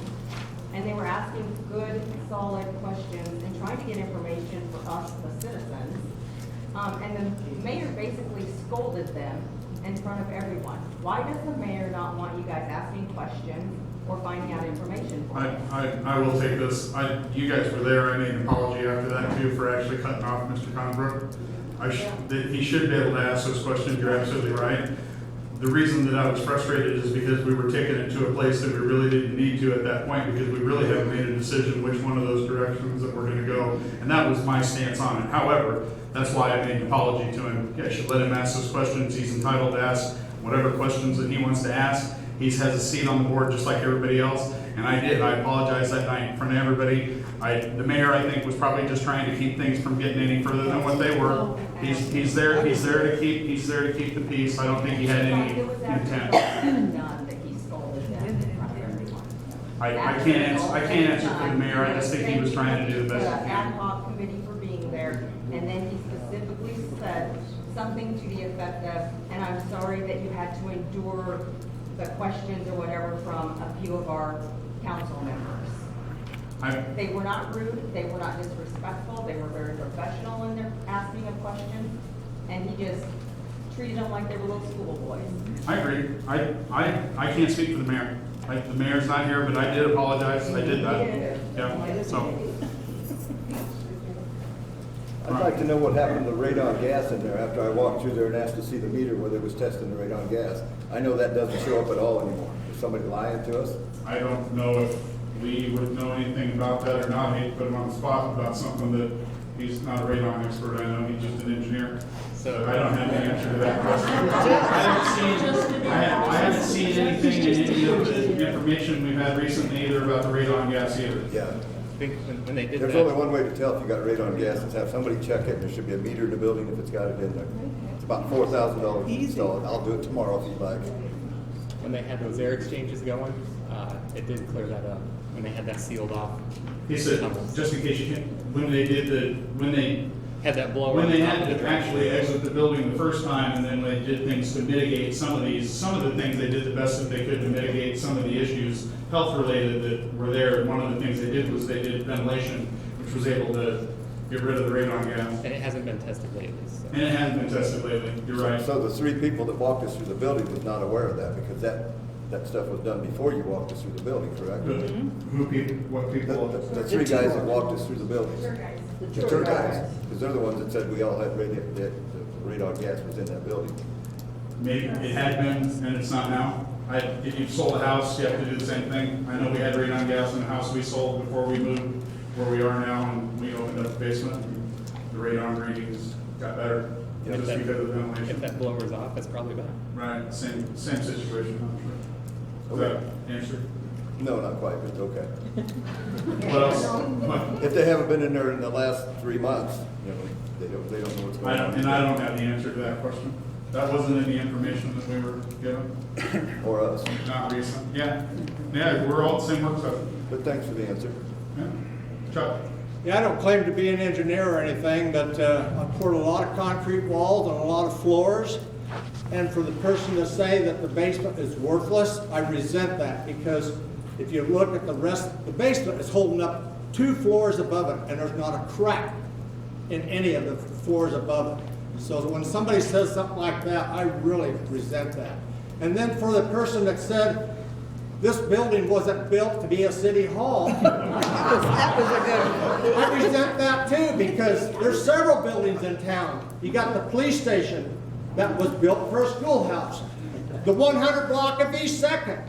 And they were asking good, solid questions and trying to get information for us, the citizens. And the mayor basically scolded them in front of everyone. Why does the mayor not want you guys asking questions or finding out information for them? I will take this. You guys were there. I made an apology after that too for actually cutting off Mr. Conbrook. He should be able to ask those questions. You're absolutely right. The reason that I was frustrated is because we were taking it to a place that we really didn't need to at that point, because we really haven't made a decision which one of those directions that we're gonna go. And that was my stance on it. However, that's why I made an apology to him. I should let him ask those questions. He's entitled to ask whatever questions that he wants to ask. He has a seat on the board just like everybody else. And I did. I apologized that night in front of everybody. The mayor, I think, was probably just trying to keep things from getting any further than what they were. He's there to keep the peace. I don't think he had any intent. I can't answer for the mayor. I just think he was trying to do the best he The can. ad hoc committee for being there, and then he specifically said something to the effect of, and I'm sorry that you had to endure the questions or whatever from a few of our council members. They were not rude, they were not disrespectful, they were very professional in their asking of questions, and he just treated them like they were little schoolboys. I agree. I can't speak for the mayor. The mayor's not here, but I did apologize. I did that. Yeah, so. I'd like to know what happened to the radon gas in there after I walked through there and asked to see the meter where they was testing the radon gas. I know that doesn't show up at all anymore. Is somebody lying to us? I don't know Lee would know anything about that or not. I hate to put him on the spot about something that he's not a radon expert. I know he's just an engineer. So I don't have the answer to that question. I haven't seen anything in any of the information we've had recently either about the radon gas either. Yeah. I think when they did There's that. only one way to tell if you got radon gas, is have somebody check it, there should be a meter in the building if it's got it in there. It's about $4,000 to install it, I'll do it tomorrow if you'd like. When they had those air exchanges going, it did clear that up, when they had that sealed off. He said, just in case you can, when they Had that blower. when they had to actually exit the building the first time, and then they did things to mitigate some of the things they did the best that they could to mitigate some of the issues, health related, that were there. One of the things they did was they did ventilation, which was able to get rid of the radon gas. And it hasn't been tested lately. So. And it hasn't been tested lately, you're right. So the 3 people that walked us through the building was not aware of that, because that stuff was done before you walked us through the building, correct? What people? The 3 guys that walked us through the building. The tour guys, because they're the ones that said we all had the radon gas was in that building. Maybe it had been, and it's not now. If you've sold a house, you have to do the same thing. I know we had radon gas in the house we sold before we moved where we are now, and we opened up the basement, and the radon readings got better. Just because of the ventilation. If that blower's off, it's probably bad. Right, same situation, I'm sure. Does that answer? No, not quite, but okay. What else? If they haven't been in there in the last 3 months, you know, they don't know what's going on. And I don't have the answer to that question. That wasn't in the information that we were given. Or us. Not recent. Yeah, we're all the same work session. But thanks for the answer. Yeah. Chuck? Yeah, I don't claim to be an engineer or anything, but I've poured a lot of concrete walls and a lot of floors. And for the person to say that the basement is worthless, I resent that, because if you look at the rest, the basement is holding up 2 floors above it, and there's not a crack in any of the floors above it. So when somebody says something like that, I really resent that. And then for the person that said, this building wasn't built to be a city hall. That was a good one. I resent that too, because there's several buildings in town. You got the police station that was built for a schoolhouse. The 100 block of East 2nd,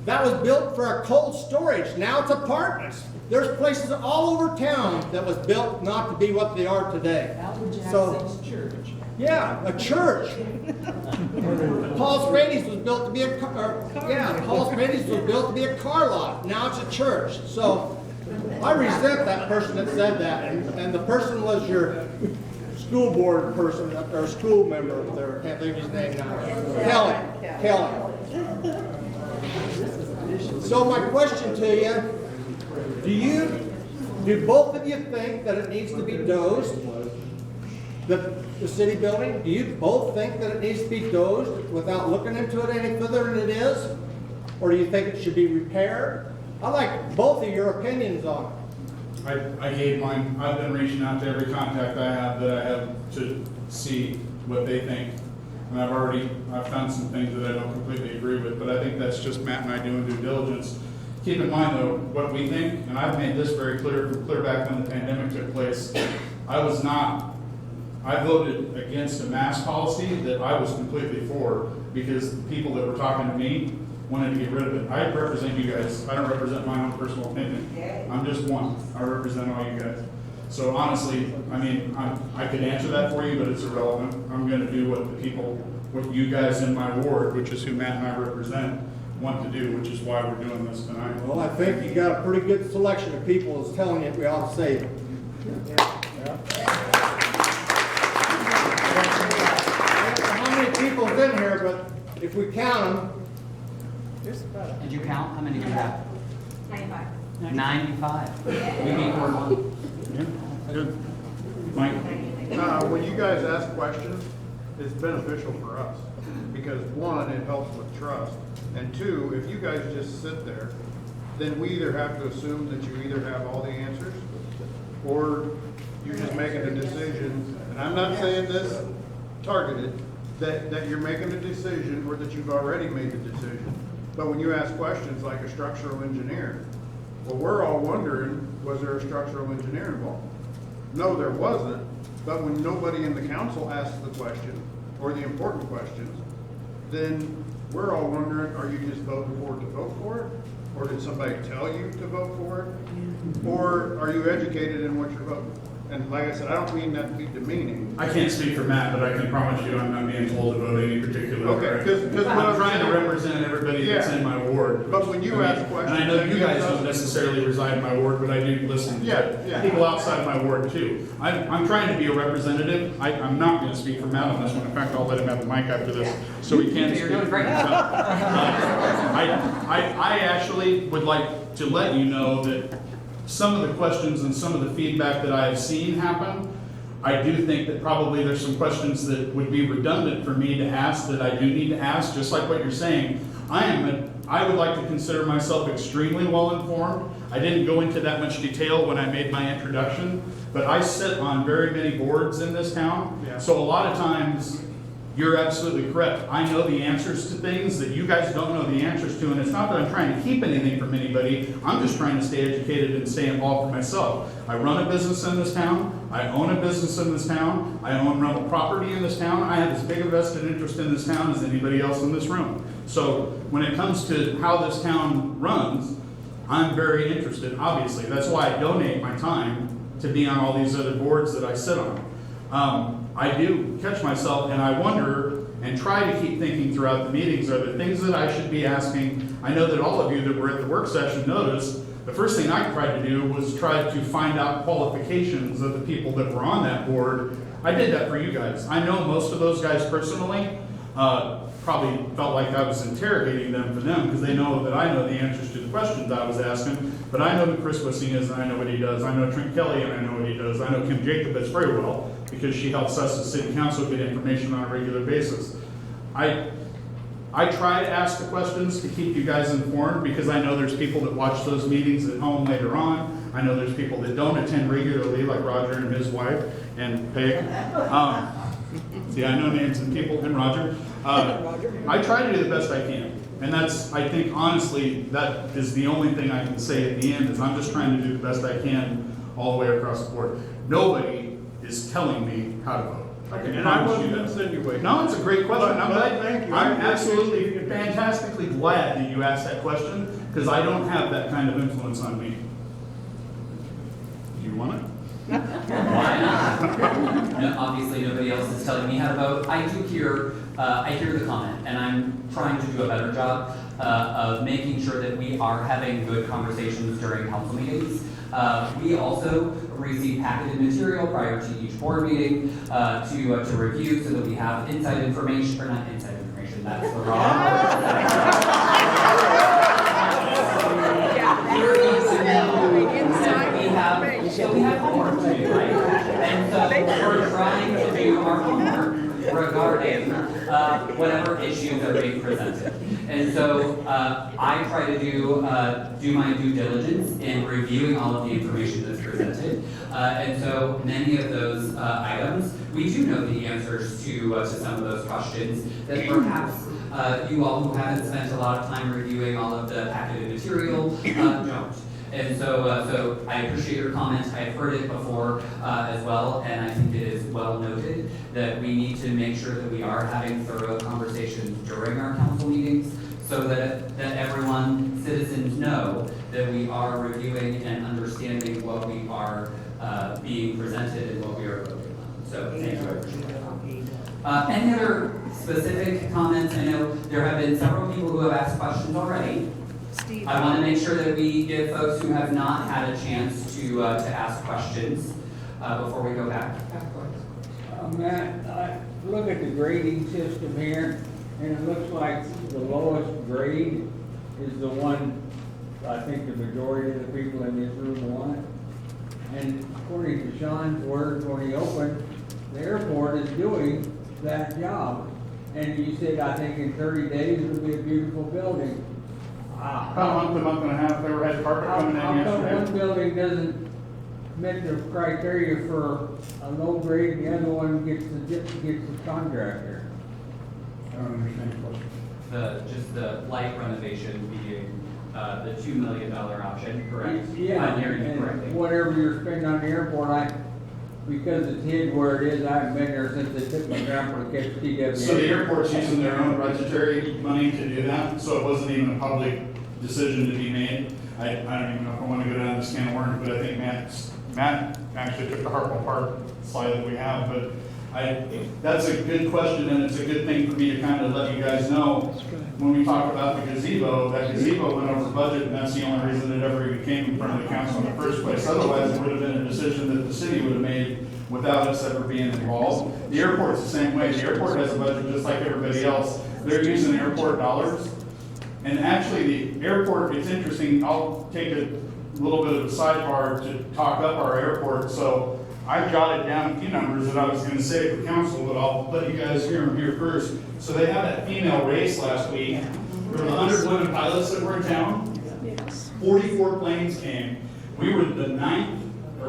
that was built for a cold storage. Now it's apartments. There's places all over town that was built not to be what they are today. So, church. Yeah, a church. Paul's Rady's was built to be a Paul's Rady's was built to be a car lot. Now it's a church. So I resent that person that said that, and the person was your school board person or school member up there. I can't think of his name now. Kelly. So my question to you, do both of you think that it needs to be dozed? The city building, do you both think that it needs to be dozed without looking into it any further than it is? Or do you think it should be repaired? I like both of your opinions on it. I gave mine. I've been reaching out to every contact I have to see what they think. And I've found some things that I don't completely agree with, but I think that's just Matt and I doing due diligence. Keep in mind though, what we think, and I've made this very clear back when the pandemic took place, I voted against a mask policy that I was completely for, because the people that were talking to me wanted to get rid of it. I represent you guys. I don't represent my own personal opinion. I'm just one. I represent all you guys. So honestly, I mean, I could answer that for you, but it's irrelevant. I'm going to do what you guys in my ward, which is who Matt and I represent, want to do, which is why we're doing this tonight. Well, I think you got a pretty good selection of people that's telling you we ought to save it. How many people's in here, but if we count them, Did you count? How many do you have? 95. 95. We need more one. Mike? When you guys ask questions, it's beneficial for us, because 1, it helps with trust, and 2, if you guys just sit there, then we either have to assume that you either have all the answers, or you're just making a decision, and I'm not saying this targeted, that you're making a decision or that you've already made the decision. But when you ask questions like a structural engineer, well, we're all wondering, was there a structural engineer involved? No, there wasn't. But when nobody in the council asks the question, or the important questions, then we're all wondering, are you just voting for it to vote for it? Or did somebody tell you to vote for it? Or are you educated in what you're voting? And like I said, I don't mean that to be demeaning. I can't speak for Matt, but I can promise you I'm not being told to vote any particular way. Okay, because I'm trying to represent everybody that's in my ward. But when you ask questions. And I know you guys don't necessarily reside in my ward, but I do listen to people outside my ward too. I'm trying to be a representative. I'm not going to speak for Matt on this one. In fact, I'll let him have the mic after this, so he can speak. You're doing great. I actually would like to let you know that some of the questions and some of the feedback that I have seen happen, I do think that probably there's some questions that would be redundant for me to ask that I do need to ask, just like what you're saying. I would like to consider myself extremely well informed. I didn't go into that much detail when I made my introduction, but I sit on very many boards in this town. Yeah. So a lot of times, you're absolutely correct. I know the answers to things that you guys don't know the answers to, and it's not that I'm trying to keep anything from anybody. I'm just trying to stay educated and stay involved for myself. I run a business in this town. I own a business in this town. I own rental property in this town. I have as big a vested interest in this town as anybody else in this room. So when it comes to how this town runs, I'm very interested, obviously. That's why I donate my time to be on all these other boards that I sit on. I do catch myself and I wonder and try to keep thinking throughout the meetings, are there things that I should be asking? I know that all of you that were at the work session noticed the first thing I tried to do was try to find out qualifications of the people that were on that board. I did that for you guys. I know most of those guys personally. Probably felt like I was interrogating them for them because they know that I know the answers to the questions I was asking. But I know who Chris Wissing is and I know what he does. I know Trent Kelly and I know what he does. I know Kim Jacobitz very well because she helps us as city council get information on a regular basis. I try to ask the questions to keep you guys informed because I know there's people that watch those meetings at home later on. I know there's people that don't attend regularly like Roger and his wife and Peg. See, I know names and people and Roger. I try to do the best I can. And that's, I think, honestly, that is the only thing I can say at the end is I'm just trying to do the best I can all the way across the board. Nobody is telling me how to vote. And I wasn't insinuating. No, it's a great question. Thank you. I'm absolutely fantastically glad that you asked that question because I don't have that kind of influence on me. Do you want it? Why not? No, obviously, nobody else is telling me how to vote. I do hear, I hear the comment, and I'm trying to do a better job of making sure that we are having good conversations during council meetings. We also receive packeted material prior to each board meeting to review so that we have inside information, or not inside information, that's the wrong word. So we have homework to do, right? And so we're trying to do our homework regarding whatever issues are being presented. And so I try to do my due diligence in reviewing all of the information that's presented. And so many of those items, we do know the answers to some of those questions that perhaps you all who haven't spent a lot of time reviewing all of the packeted material don't. And so I appreciate your comments. I've heard it before as well, and I think it is well noted that we need to make sure that we are having thorough conversations during our council meetings so that everyone, citizens, know that we are reviewing and understanding what we are being presented and what we are voting on. So thank you, I appreciate that. Any other specific comments? I know there have been several people who have asked questions already. Steve. I want to make sure that we give folks who have not had a chance to ask questions before we go back. Matt, I look at the grading system here, and it looks like the lowest grade is the one I think the majority of the people in this room want. And according to Shawn's words when he opened, the airport is doing that job. And you said, I think in 30 days it'll be a beautiful building. About a month and a half, they were had carpet coming in How come yesterday. one building doesn't meet the criteria for a low grade, and the other one gets the contractor? I don't understand the question. Just the light renovation being the $2 million option, correct? Yeah, I'm hearing you and correctly. whatever you're spending on the airport, because it's hid where it is, I haven't been there since they took my grandpa to catch TW. So the airport's using their own budgetary money to do that, so it wasn't even a public decision to be made. I don't even know if I want to go down this can of worms, but I think Matt actually took the Hartmann Park slide that we have, but that's a good question, and it's a good thing for me to kind of let you guys know. When we talk about the gazebo, that gazebo went over budget, and that's the only reason it ever even came in front of the council in the first place. Otherwise, it would have been a decision that the city would have made without us ever being involved. The airport's the same way. The airport has a budget just like everybody else. They're using airport dollars. And actually, the airport, it's interesting, I'll take a little bit of a sidebar to talk up our airport. So I jotted down a few numbers that I was going to say for council, but I'll let you guys hear them here first. So they had that female race last week. There were 100 women pilots that were in town. 44 planes came. We were the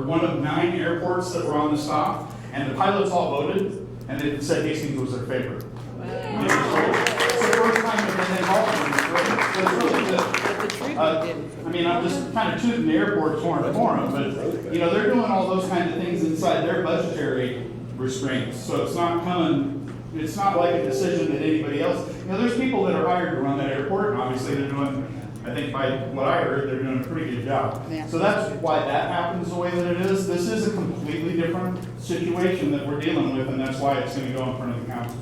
one of 9 airports that were on the stop, and the pilots all voted, and they said Hastings was their favorite. It's the first time they've been involved in this, right? So it's really good. I mean, I'm just kind of tooting the airport's horn for them, but, you know, they're doing all those kind of things inside their budgetary restraints, so it's not like a decision that anybody else, you know, there's people that are hired to run that airport, and obviously they're doing, I think by what I heard, they're doing a pretty good job. So that's why that happens the way that it is. This is a completely different situation that we're dealing with, and that's why it's going to go in front of the council.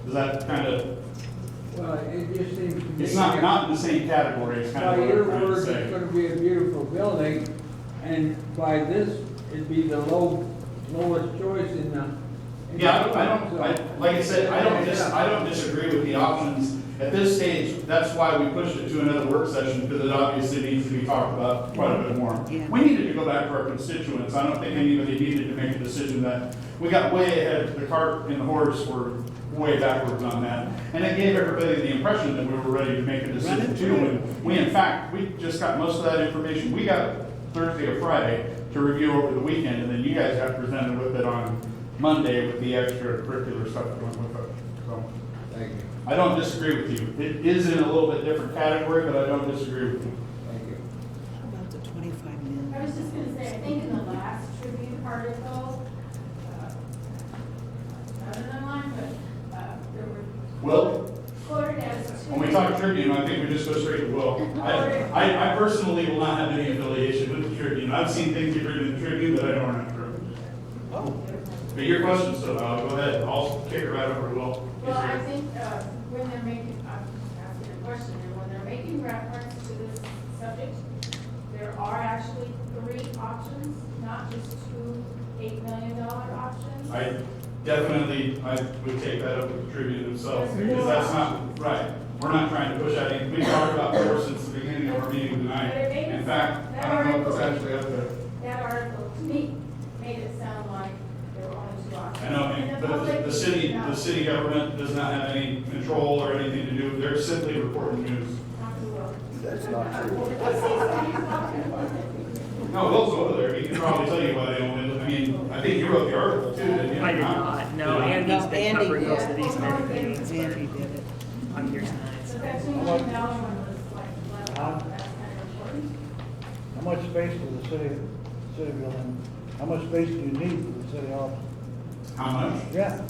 Does that kind of... Well, it just seems to me... It's not in the same category, it's kind of what I'm trying to say. It's going to be a beautiful building, and by this, it'd be the lowest choice in the... Like I said, I don't disagree with the options. At this stage, that's why we pushed it to another work session, because it obviously needs to be talked about quite a bit more. We needed to go back to our constituents. I don't think anybody needed to make a decision that we got way ahead. The cart and the horse were way backwards on that. And it gave everybody the impression that we were ready to make a decision too. And we, in fact, we just got most of that information. We got Thursday or Friday to review over the weekend, and then you guys got presented with it on Monday with the extracurricular stuff going with it. So, thank you. I don't disagree with you. It is in a little bit different category, but I don't disagree with you. Thank you. How about the 25 million? I was just gonna say, I think in the last Tribune article, not in online, but, there were. Will? Quoted as two. When we talk Tribune, I think we just go straight to Will. I personally will not have any affiliation with the Tribune. I've seen things get written in the Tribune that I don't have to. But your question, so go ahead. I'll kick it right over to Will. Well, I think, when they're making, I'm asking a question, and when they're making reference to this subject, there are actually 3 options, not just 2 $8 million options. I would take that up with the Tribune themselves, because that's not right. We're not trying to push out anything. We've talked about 4 since the beginning of our meeting tonight. In fact, I don't know if it's actually up there. That article, to me, made it sound like there were only 2 options. I know, but the city government does not have any control or anything to do. They're simply reporting news. That's not true. No, Will's over there. He can probably tell you why they don't win. I mean, I think you wrote the article too, didn't you? I did not. No, Andy's been covering most of these meetings. Andy did it. I'm here tonight. So that $2 million one was like, left off, that's kind of important. How much space does the city building, how much space do you need for the city office? How much? Yeah.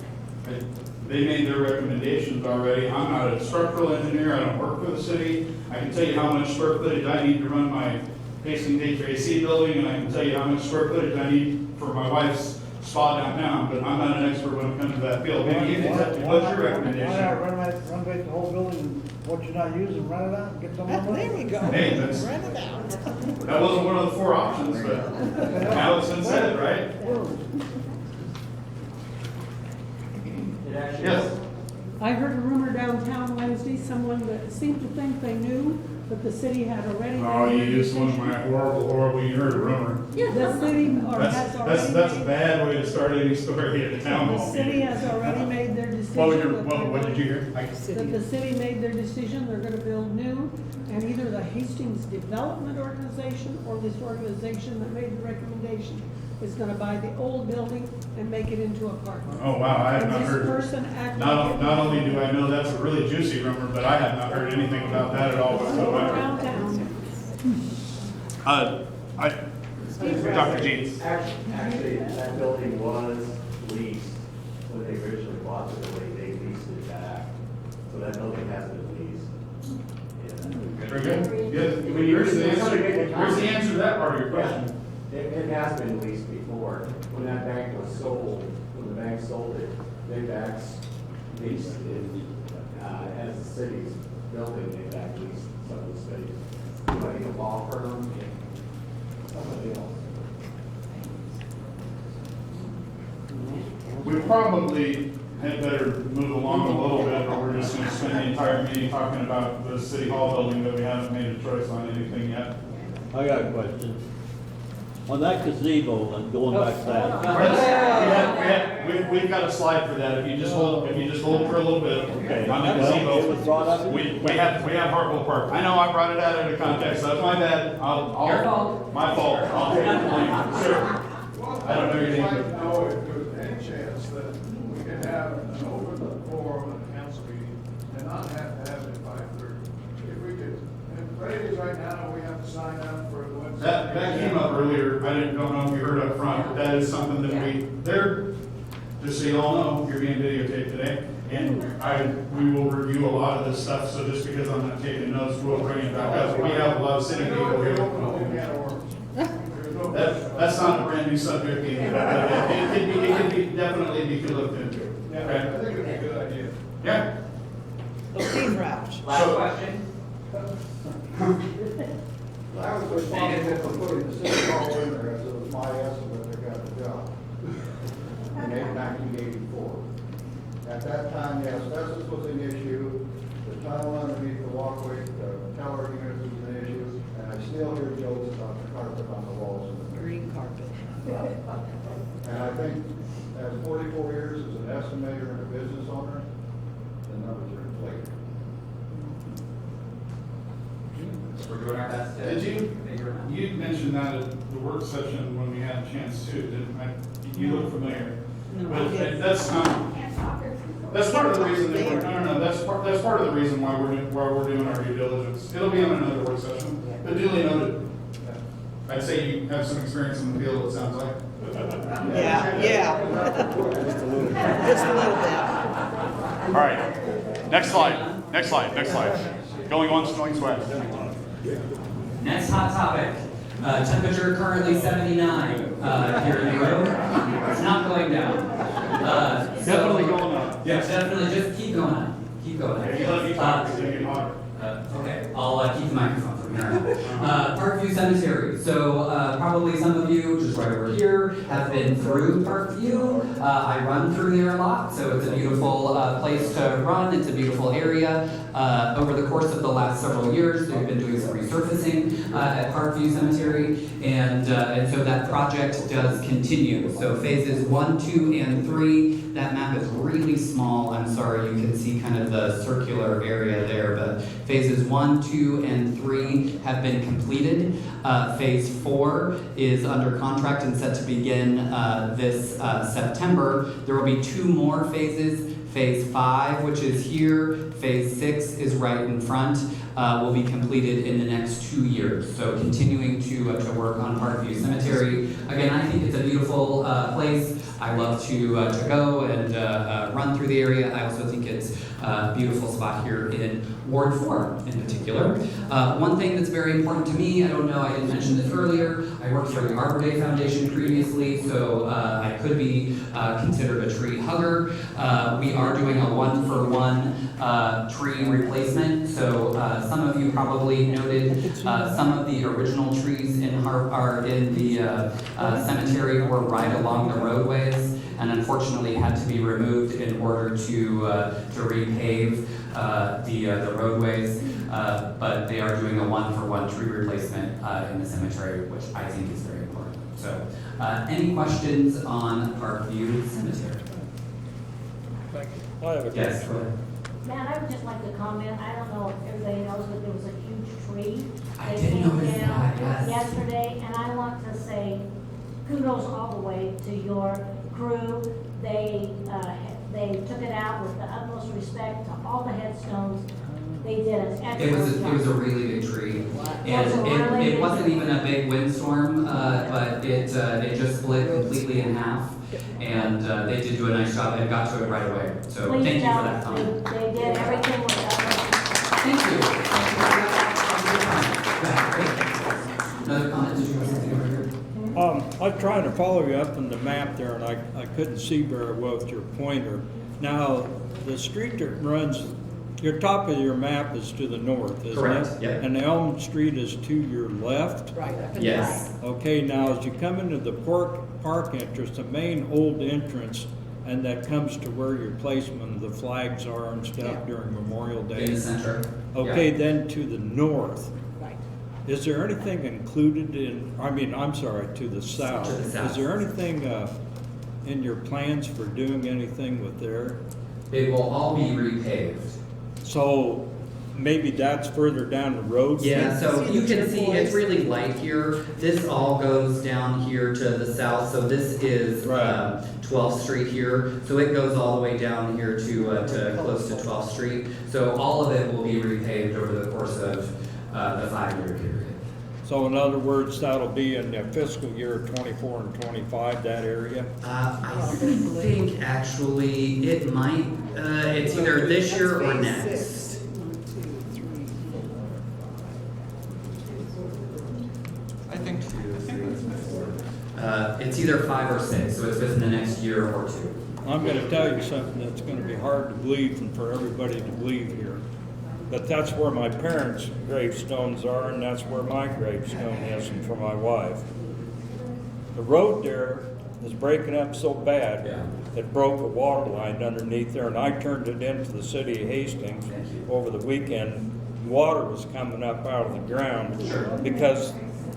They made their recommendations already. I'm not a structural engineer. I don't work for the city. I can tell you how much square footage I need to run my Hastings HVAC building, and I can tell you how much square footage I need for my wife's spa downtown, but I'm not an expert when it comes to that field. Maybe you can tell me, what's your recommendation? Why not renovate the whole building, and what you're not using, rent it out, and get some more money? There you go. Hey, Rent it out. That wasn't one of the 4 options, but Allison said it, right? Yes. I heard a rumor downtown Wednesday, someone that seemed to think they knew that the city had already. Oh, you used one of my horrible, you heard a rumor. The city has already. That's a bad way to start any story at the town The hall. city has already made their decision. What did you hear? That the city made their decision, they're gonna build new, and either the Hastings Development Organization or this organization that made the recommendation is gonna buy the old building and make it into apartments. Oh, wow, I have not And heard. this person acted. Not only do I know that's a really juicy rumor, but I have not heard anything about that at all whatsoever. Downtown. Dr. Jeets. Actually, that building was leased when they originally bought the building, they leased it back. So that building has been leased. Very good. question. It has been leased before. When that bank was sold, when the bank sold it, they back leased it, as the city's building, they back leased some of the space. Somebody, a law firm, somebody else. We probably had better move along a little bit, or we're just gonna spend the entire meeting talking about the city hall building that we haven't made a choice on anything yet. I got a question. On that gazebo, and going back to that. We've got a slide for that, if you just hold for a little bit. Okay. On the Well, it was gazebo, brought up. we have Hartwell Park. I know I brought it out of context, so that's my bad. Your fault. My fault, I'll take the blame, sure. I don't know your name. I'd like to know if there's any chance that we could have an open forum at a council meeting and not have to have it at 5:30. If we could, and ladies, right now, we have to sign up for the website. That came up earlier, don't know if you heard up front, but that is something that just so you all know, you're being videotaped today, and we will review a lot of this stuff, so just because I'm not taking notes, we'll bring it back up. We have a lot of city people here. That's not a brand new subject either. It could be definitely be looked into. Yeah, Okay? I think it'd be a good idea. Yeah. Last question? I was responsible for putting the city hall in there, as it was my estimate that got the job in 1984. At that time, the asbestos was an issue, the tunnel underneath the walkway, the tower units was an issue, and I still hear jokes about the carpet on the walls. Green carpet. And I think, as 44 years as an estimator and a business owner, the numbers are inflated. We're doing our best. Did you mentioned that at the work session when we had a chance too, didn't I? You look familiar. But that's part of the reason that that's part of the reason why we're doing our due diligence. It'll be on another work session, but duly noted. I'd say you have some experience in the field, it sounds like. Yeah. Just a little bit. All right, next slide. Going once, going twice. Next hot topic. Temperature currently 79 here in the room. It's not going down. Definitely going up. Yeah, definitely. Just keep going up. Keep going up. You let me talk, it's gonna get hotter. Okay, I'll keep the microphone from here on. Parkview Cemetery. So probably some of you, just right over here, have been through Parkview. I run through there a lot, so it's a beautiful place to run. It's a beautiful area. Over the course of the last several years, they've been doing some resurfacing at Parkview Cemetery, and so that project does continue. So phases 1, 2, and 3. That map is really small. I'm sorry, you can see kind of the circular area there, but phases 1, 2, and 3 have been completed. Phase 4 is under contract and set to begin this September. There will be 2 more phases. Phase 5, which is here, phase 6 is right in front, will be completed in the next 2 years. So continuing to work on Parkview Cemetery. Again, I think it's a beautiful place. I love to go and run through the area. I also think it's a beautiful spot here in Ward 4 in particular. One thing that's very important to me, I don't know, I didn't mention this earlier, I worked for the Arbor Day Foundation previously, so I could be considered a tree hugger. We are doing a 1-for-1 tree replacement, so some of you probably noted some of the original trees in the cemetery were right along the roadways, and unfortunately had to be removed in order to repave the roadways. But they are doing a 1-for-1 tree replacement in the cemetery, which I think is very important. So, any questions on Parkview Cemetery? Thank you. I have a Yes. question. Matt, I would just like to comment, I don't know if everybody knows, but there was a huge tree I that did came notice down that, yes. yesterday, and I want to say kudos all the way to your crew. They took it out with the utmost respect to all the headstones. They did an excellent job. It was a really big tree, and Was it really it wasn't even a big windstorm, but it just split completely in half, and they did do a nice job and got to it right away. So Please thank you tell for that them comment. They did everything with Thank you. Another comment? Did you want to say something? I was trying to follow you up on the map there, and I couldn't see very well with your pointer. Now, the street that runs, your top of your map is to the north, isn't Correct, it? yeah. And Elm Street is to your left? Right. Yes. Okay, now as you come into the park entrance, the main old entrance, and that comes to where your placement of the flags are and stuff during Memorial Day. In the center. Okay, Yeah. then to the north. Right. Is there anything included in, I'm sorry, to the south? To the south. Is there anything in your plans for doing anything with there? It will all be repaved. So maybe that's further down the road? Yeah, so you can see it's really light here. This all goes down here to the south. So this is 12th Street here. So it goes all the way down here to close to 12th Street. So all of it will be repaved over the course of the 5-year period. So in other words, that'll be in the fiscal year 24 and 25, that area? I think actually it might, it's either this year or next. I think It's either 5 or 6, so it's within the next year or 2. I'm gonna tell you something that's gonna be hard to believe and for everybody to believe here. But that's where my parents' gravestones are, and that's where my gravestone is, and for my wife. The road there is breaking up so bad, it broke a water line underneath there, and I turned it into the city of Hastings over the weekend. Water was coming up out of the ground because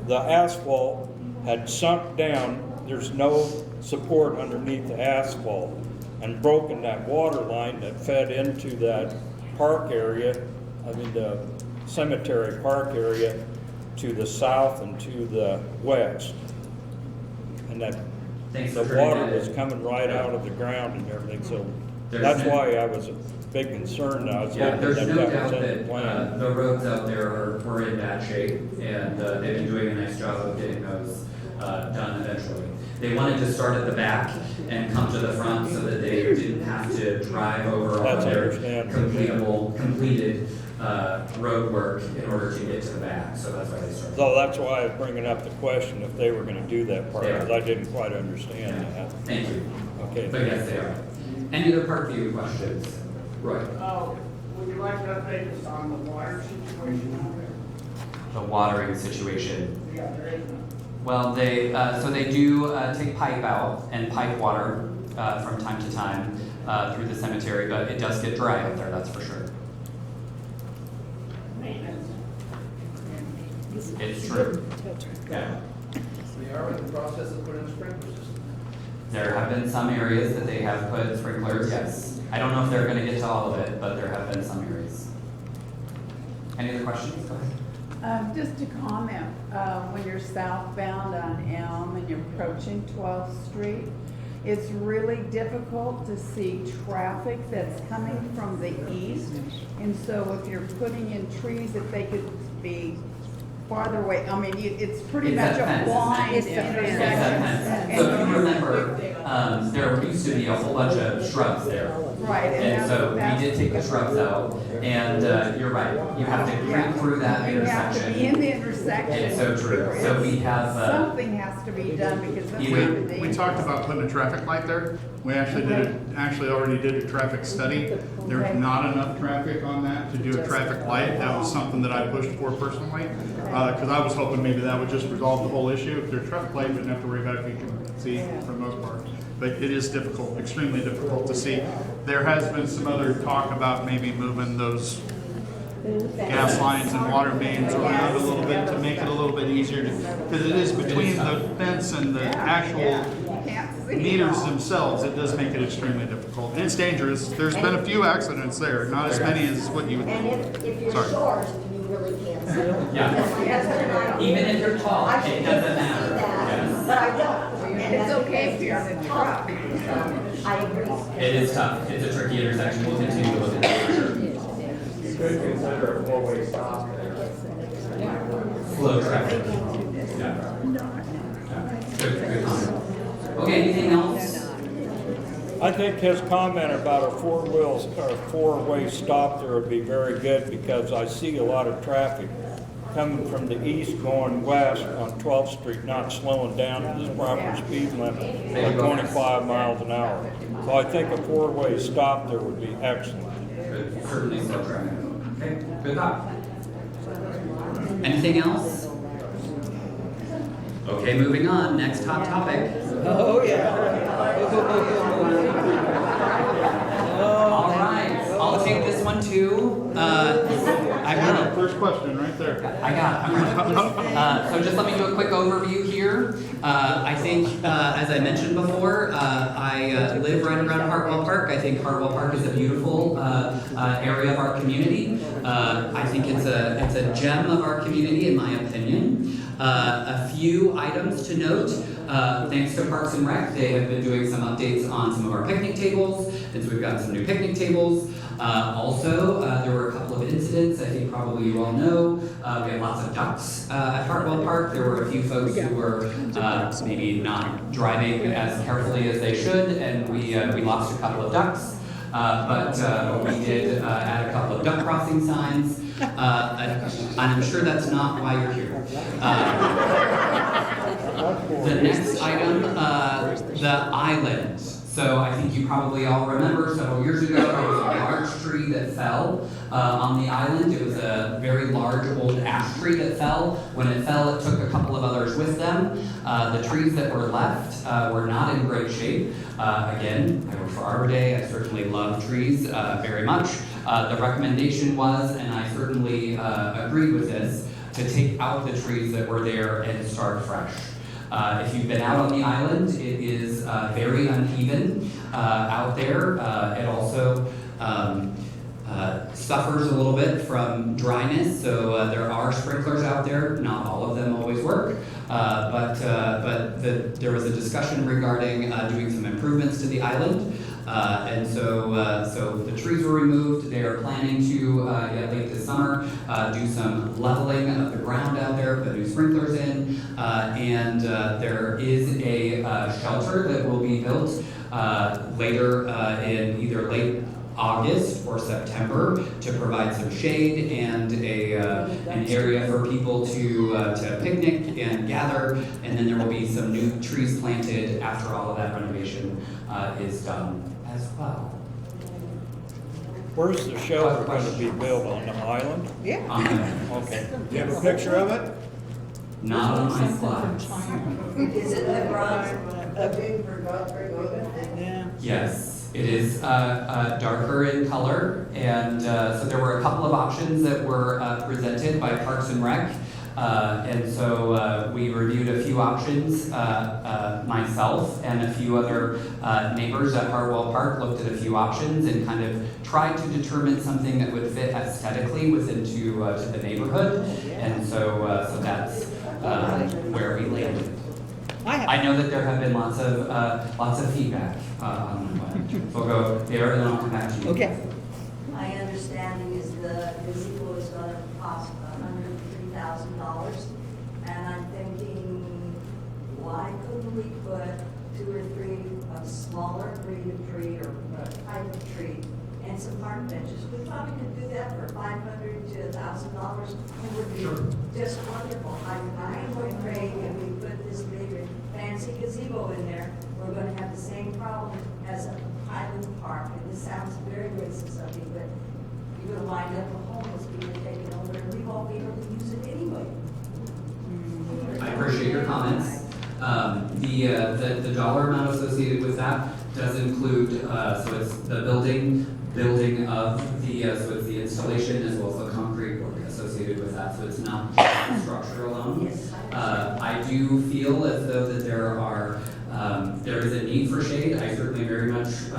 the asphalt had sunk down. There's no support underneath the asphalt, and broken that water line that fed into that park area, the cemetery park area to the south and to the west. And that the water was coming right out of the ground and everything, so that's why I was a big concern. I was hoping there's that no that doubt was in the that plan. the roads out there were in bad shape, and they've been doing a nice job of getting those done eventually. They wanted to start at the back and come to the front so that they didn't have to drive over all of their completed road work in order to get to the back, so that's why they started. So that's why I was bringing up the question if they were gonna do that part, because I didn't quite understand that. Thank you. Okay. But yes, they are. Any other Parkview questions? Roy? Would you like to update us on the water situation out there? The watering situation. Yeah, there is none. Well, they do take pipe out and pipe water from time to time through the cemetery, but it does get dry out there, that's for sure. Maintenance. It's true. Yeah. We are in the process of putting a sprinkler system. There have been some areas that they have put sprinklers, yes. I don't know if they're gonna get to all of it, but there have been some areas. Any other questions? Go ahead. Just a comment, when you're southbound on Elm and you're approaching 12th Street, it's really difficult to see traffic that's coming from the east. And so if you're putting in trees, if they could be farther away, it's pretty much a blind intersection. So if you remember, there used to be a whole bunch of shrubs there. Right. And so we did take the shrubs out, and you're right, you have to creep through that You have to intersection. be in the intersection. It's so true. So we have, Something has to be done because that's not the day. We talked about putting a traffic light there. We actually already did a traffic study. There's not enough traffic on that to do a traffic light. That was something that I pushed for personally, because I was hoping maybe that would just resolve the whole issue. If there's a traffic light, we didn't have to worry about it, you can see for the most part. But it is difficult, extremely difficult to see. There has been some other talk about maybe moving those gas lines and water mains around a little bit to make it a little bit easier to, because it is between the fence and the actual meters themselves, it does make it extremely difficult. And it's dangerous. There's been a few accidents there, not as many as what you would think. And if you're Sorry. short, you really can't see. Yeah. Even if you're tall, it doesn't matter. Yes. But I don't. And it's okay if you're in a truck. I agree. It is tough. It's a tricky intersection. We'll continue to look at that for sure. You could consider a four-way stop there. Slow traffic. Yeah. Good comment. Okay, anything else? I think his comment about a four-way stop there would be very good, because I see a lot of traffic coming from the east going west on 12th Street, not slowing down to the proper speed limit of 25 miles an hour. So I think a four-way stop there would be excellent. Certainly slow traffic. Okay, good thought. Anything else? Okay, moving on. Next hot topic. Oh, yeah. All right, I'll take this one too. I got it. First question right there. I got it. So just let me do a quick overview here. I think, as I mentioned before, I live right around Hartwell Park. I think Hartwell Park is a beautiful area of our community. I think it's a gem of our community, in my opinion. A few items to note. Thanks to Parks and Rec, they have been doing some updates on some of our picnic tables, and so we've got some new picnic tables. Also, there were a couple of incidents, I think probably you all know. We had lots of ducks at Hartwell Park. There were a few folks who were maybe not driving as carefully as they should, and we lost a couple of ducks. But we did add a couple of duck crossing signs, and I'm sure that's not why you're here. The next item, the island. So I think you probably all remember several years ago there was a large tree that fell on the island. It was a very large old ash tree that fell. When it fell, it took a couple of others with them. The trees that were left were not in great shape. Again, I work for Arbor Day. I certainly love trees very much. The recommendation was, and I certainly agreed with this, to take out the trees that were there and start fresh. If you've been out on the island, it is very uneven out there. It also suffers a little bit from dryness, so there are sprinklers out there. Not all of them always work, but there was a discussion regarding doing some improvements to the island. And so the trees were removed. They are planning to, late this summer, do some leveling of the ground out there, put new sprinklers in, and there is a shelter that will be built later in either late August or September to provide some shade and an area for people to picnic and gather, and then there will be some new trees planted after all of that renovation is done as well. Where's the shelter going to be built, on the island? Yeah. Okay. Do you have a picture of it? Not on my slides. Is it the bronze, a big Yeah. Yes, it is darker in color, and so there were a couple of options that were presented by Parks and Rec, and so we reviewed a few options. Myself and a few other neighbors at Hartwell Park looked at a few options and kind of tried to determine something that would fit aesthetically within to the neighborhood, and so that's where we landed. I know that there have been lots of feedback on that one. So we'll go there and then I'll come back to you. Okay. My understanding is the gazebo is going to cost $103,000, and I'm thinking, why couldn't we put 2 or 3 of smaller breed of tree or type of tree and some park benches? We probably could do that for $500 to $1,000. It would be just wonderful. I'm afraid if we put this big fancy gazebo in there, we're going to have the same problem as a Highland Park. And this sounds very racist of me, but you're going to wind up with homeless people taking over, and we won't be able to use it anyway. I appreciate your comments. The dollar amount associated with that does include, so it's the building of the, so it's the installation as well as the concrete work associated with that, so it's not just the structure alone. I do feel as though that there is a need for shade. I certainly very much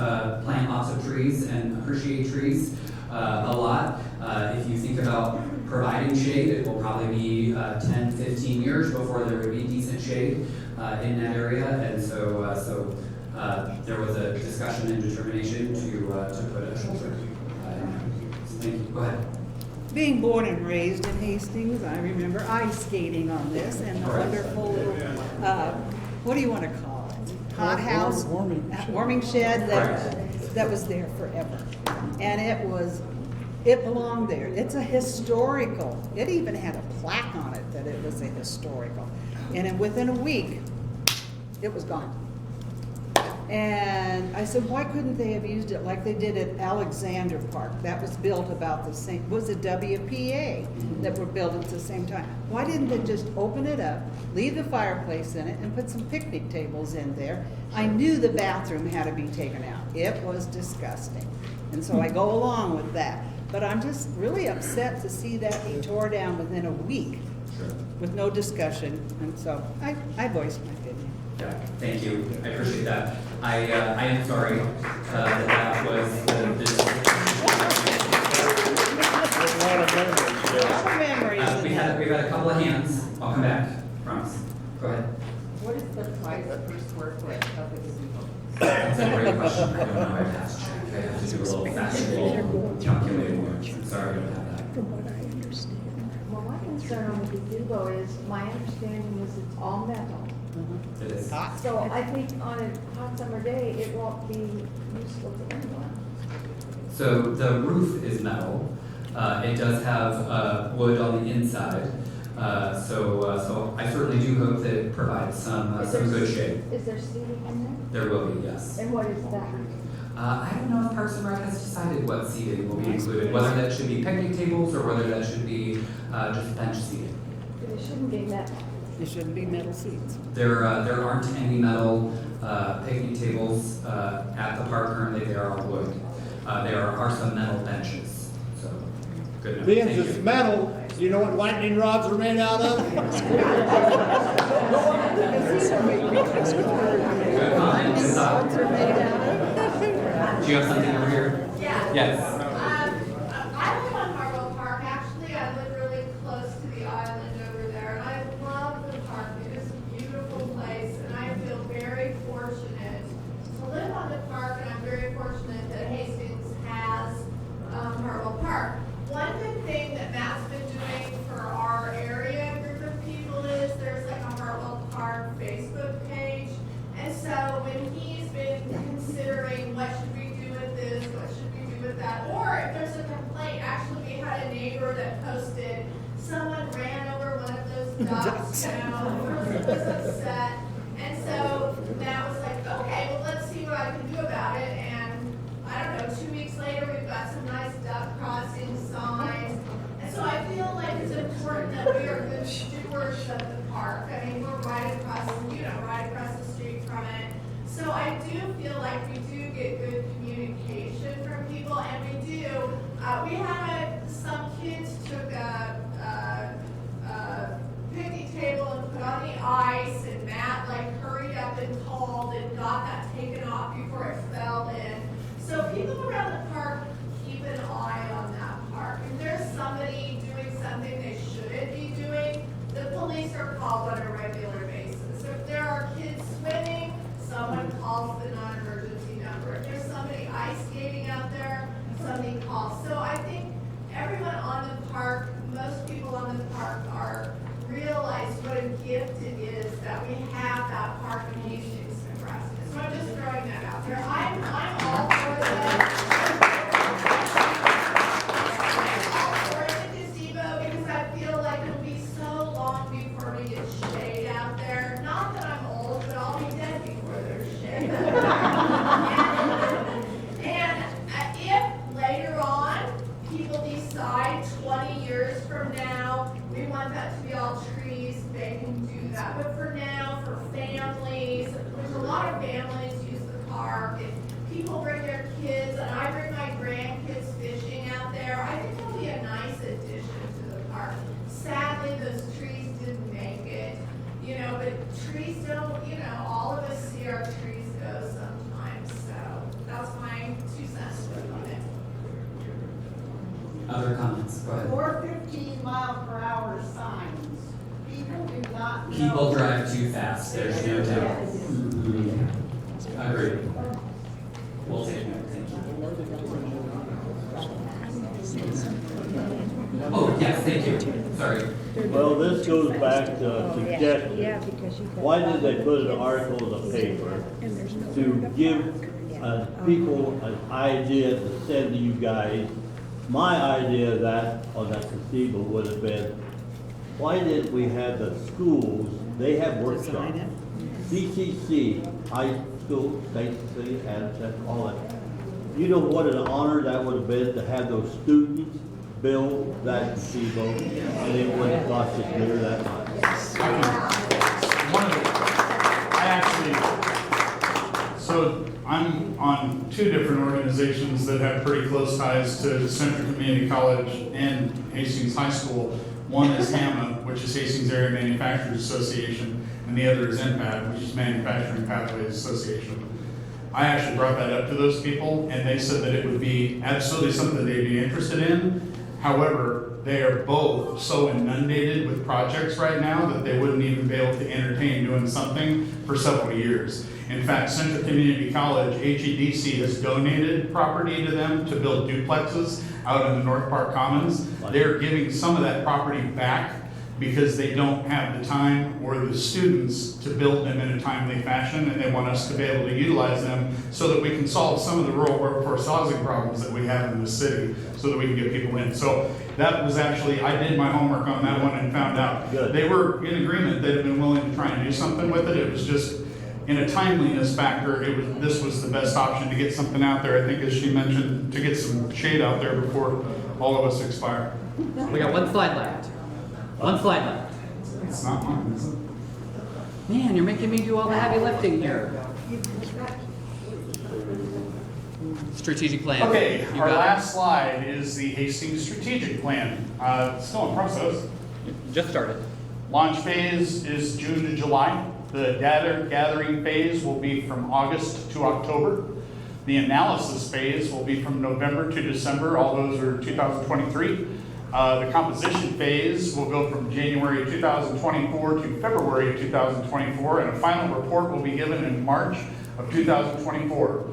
plant lots of trees and appreciate trees a lot. If you think about providing shade, it will probably be 10, 15 years before there would be decent shade in that area, and so there was a discussion and determination to put a shelter in there. Thank you. Go ahead. Being born and raised in Hastings, I remember ice skating on this and the wonderful little, what do you want to call it? Hot house? Warming shed that was there forever. And it was It belonged there. It's a historical. It even had a plaque on it that it was a historical. And then within a week, it was gone. And I said, why couldn't they have used it like they did at Alexander Park? That was built about the same, was it WPA that were built at the same time? Why didn't they just open it up, leave the fireplace in it, and put some picnic tables in there? I knew the bathroom had to be taken out. It was disgusting. And so I go along with that. But I'm just really upset to see that be tore down within a week with no discussion. And so I voiced my opinion. Yeah, thank you. I appreciate that. I am sorry that was we've had a couple of hands. I'll come back. Promise. Go ahead. What is the price per square foot of the gazebo? That's a great question. I don't know. I passed check. I have to do a little factual calculating work. I'm sorry I don't have that. From what I understand. Well, my concern on the gazebo is, my understanding is it's all metal. It is. So I think on a hot summer day, it won't be useful to anyone. So the roof is metal. It does have wood on the inside. So I certainly do hope that it provides some good shade. Is there seating in there? There will be, yes. And what is that? I don't know if Parks and Rec has decided what seating will be included, whether that should be picnic tables or whether that should be just bench seating. It shouldn't be metal. It shouldn't be metal seats. There aren't any metal picnic tables at the park currently. They are all wood. There are some metal benches. So good enough. Being Thank it's you. metal, do you know what lightning rods are made out of? Good comment. Good thought. Do you have something over here? Yeah. Yes. I live on Hartwell Park, actually. I live really close to the island over there, and I love the park. It is a beautiful place, and I feel very fortunate to live on the park, and I'm very fortunate that Hastings has Hartwell Park. One good thing that Matt's been doing for our area group of people is there's like a Hartwell Park Facebook page, and so when he's been considering what should we do with this, what should we do with that, or if there's a complaint, actually we had a neighbor that posted someone ran over one of those ducks, you know, was upset, and so Matt was like, okay, well let's see what I can do about it, and I don't know, 2 weeks later we've got some nice duck crossing signs, and so I feel like it's important that we are good stewards of the park. I mean, we're right across the street from it. So I do feel like we do get good communication from people, and we do. We had some kids took a picnic table and put on the ice, and Matt like hurried up and called and got that taken off before it fell in. So people around the park keep an eye on that park. If there's somebody doing something they shouldn't be doing, the police are called on a regular basis. If there are kids swimming, someone calls the non-emergency number. If there's somebody ice skating out there, somebody calls. So I think everyone on the park, most people on the park realize what a gift it is that we have that park in Hastings, Nebraska. So I'm just throwing that out there. I'm all for that. Because I feel like it'll be so long before we get shade out there. Not that I'm old, but I'll be dead before there's shade. And if later on people decide 20 years from now we want that to be all trees, they can do that. But for now, for families, there's a lot of families use the park, and people bring their kids, and I bring my grandkids fishing out there. I think it'll be a nice addition to the park. Sadly, those trees didn't make it, you know, but trees don't, you know, all of us see our trees go sometimes, so that's my 2 cents on it. Other comments? Go ahead. 4 15-mile-per-hour signs. People do not know. People drive too fast. There's no doubt. Yes. Agreed. We'll take note. Thank you. Oh, yes, thank you. Sorry. Well, this goes back to suggestions. Why did they put an article in the paper to give people an idea to send to you guys My idea of that, on that gazebo would have been, why didn't we have the schools, they have workshops. CCC, high school, state, city, and all that. You know what an honor that would have been to have those students build that gazebo, and it wouldn't cost us near that much. So I'm on two different organizations that have pretty close ties to Central Community College and Hastings High School. One is HAMA, which is Hastings Area Manufacturers Association, and the other is MPAD, which is Manufacturing Pathways Association. I actually brought that up to those people, and they said that it would be absolutely something they'd be interested in. However, they are both so inundated with projects right now that they wouldn't even be able to entertain doing something for several years. In fact, Central Community College, HEDC, has donated property to them to build duplexes out in the North Park Commons. They're giving some of that property back because they don't have the time or the students to build them in a timely fashion, and they want us to be able to utilize them so that we can solve some of the rural workforce housing problems that we have in the city, so that we can get people in. So that was actually, I did my homework on that one and found out they were in agreement. They'd have been willing to try and do something with it. It was just, in a timeliness factor, this was the best option to get something out there. I think, as she mentioned, to get some shade out there before all of us expire. We got one slide left. One slide left. It's not mine, is it? Man, you're making me do all the heavy lifting here. Strategic plan. Okay, You our got it? last slide is the Hastings strategic plan. It's still in process. Just started. Launch phase is June to July. The gathering phase will be from August to October. The analysis phase will be from November to December. All those are 2023. The composition phase will go from January 2024 to February 2024, and a final report will be given in March of 2024.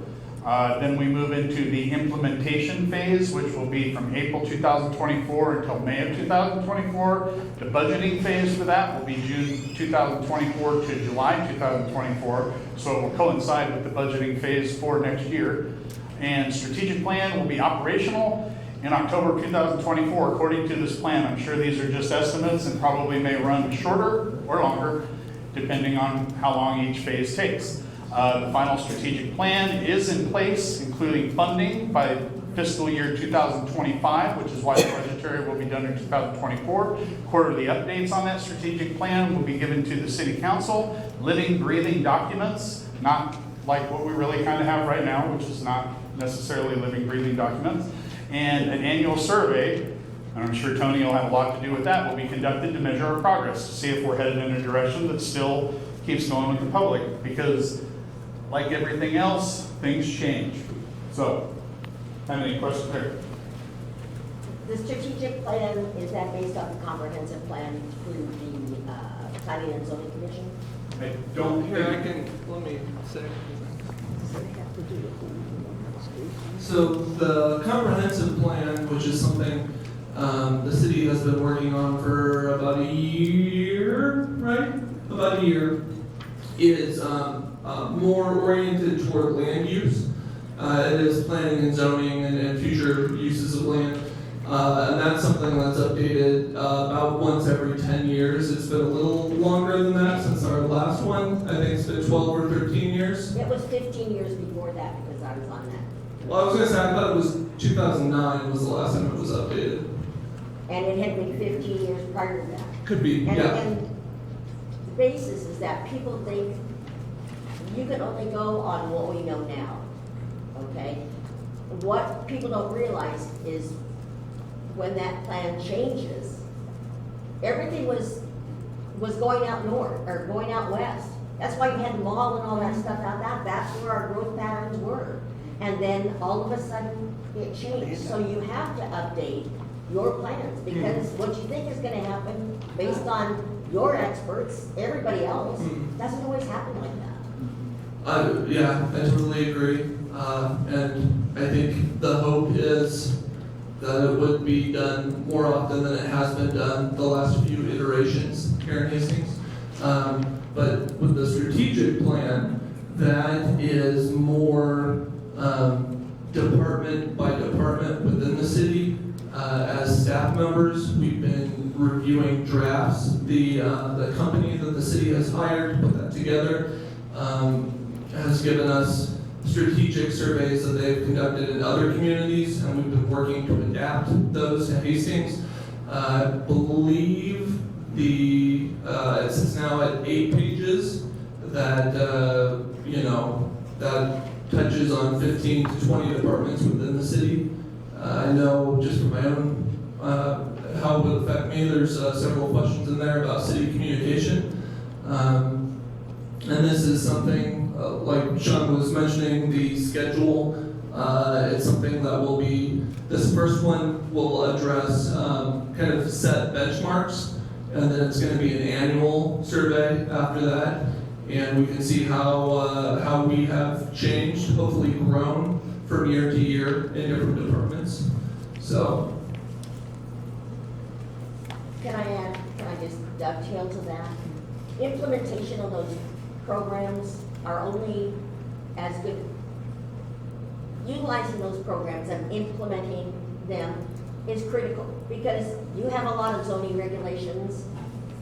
Then we move into the implementation phase, which will be from April 2024 until May of 2024. The budgeting phase for that will be June 2024 to July 2024, so it will coincide with the budgeting phase for next year. And strategic plan will be operational in October 2024, according to this plan. I'm sure these are just estimates and probably may run shorter or longer, depending on how long each phase takes. The final strategic plan is in place, including funding by fiscal year 2025, which is why the budgetary will be done in 2024. Quarterly updates on that strategic plan will be given to the City Council. Living, breathing documents, not like what we really kind of have right now, which is not necessarily living, breathing documents. And an annual survey, and I'm sure Tony will have a lot to do with that, will be conducted to measure our progress, to see if we're headed in a direction that still keeps going with the public. Because like everything else, things change. So, have any questions there? The strategic plan, is that based on the comprehensive plan through the Planning and Zoning Commission? I don't Here, I can, let me say. So the comprehensive plan, which is something the city has been working on for about a year, right? About a year, is more oriented toward land use. It is planning and zoning and future uses of land. And that's something that's updated about once every 10 years. It's been a little longer than that since our last one. I think it's been 12 or 13 years. It was 15 years before that because I was on that. Well, I was going to say, I thought it was 2009 was the last time it was updated. And it had been 15 years prior to that. Could be, And yeah. again, the basis is that people think you can only go on what we know now, okay? What people don't realize is when that plan changes, everything was going out north, or going out west. That's why you had the mall and all that stuff out that. That's where our growth patterns were. And then all of a sudden, it changed. So you have to update your plans, because what you think is gonna happen based on your experts, everybody else, doesn't always happen like that. Yeah, I totally agree. And I think the hope is that it would be done more often than it has been done the last few iterations here in Hastings. But with the strategic plan, that is more department by department within the city reviewing drafts. The company that the city has hired to put that together has given us strategic surveys that they've conducted in other communities, and we've been working to adapt those to Hastings. I believe it sits now at 8 pages that, that touches on 15 to 20 departments within the city. I know just from my own how it would affect me, there's several questions in there about city communication. And this is something, like Shawn was mentioning, the schedule, it's something that will be, this first one will address kind of set benchmarks, and then it's going to be an annual survey after that, and we can see how we have changed, hopefully grown from year to year in different departments. So. Can I just dovetail to that? Implementation of those programs are only as good. Utilizing those programs and implementing them is critical, because you have a lot of zoning regulations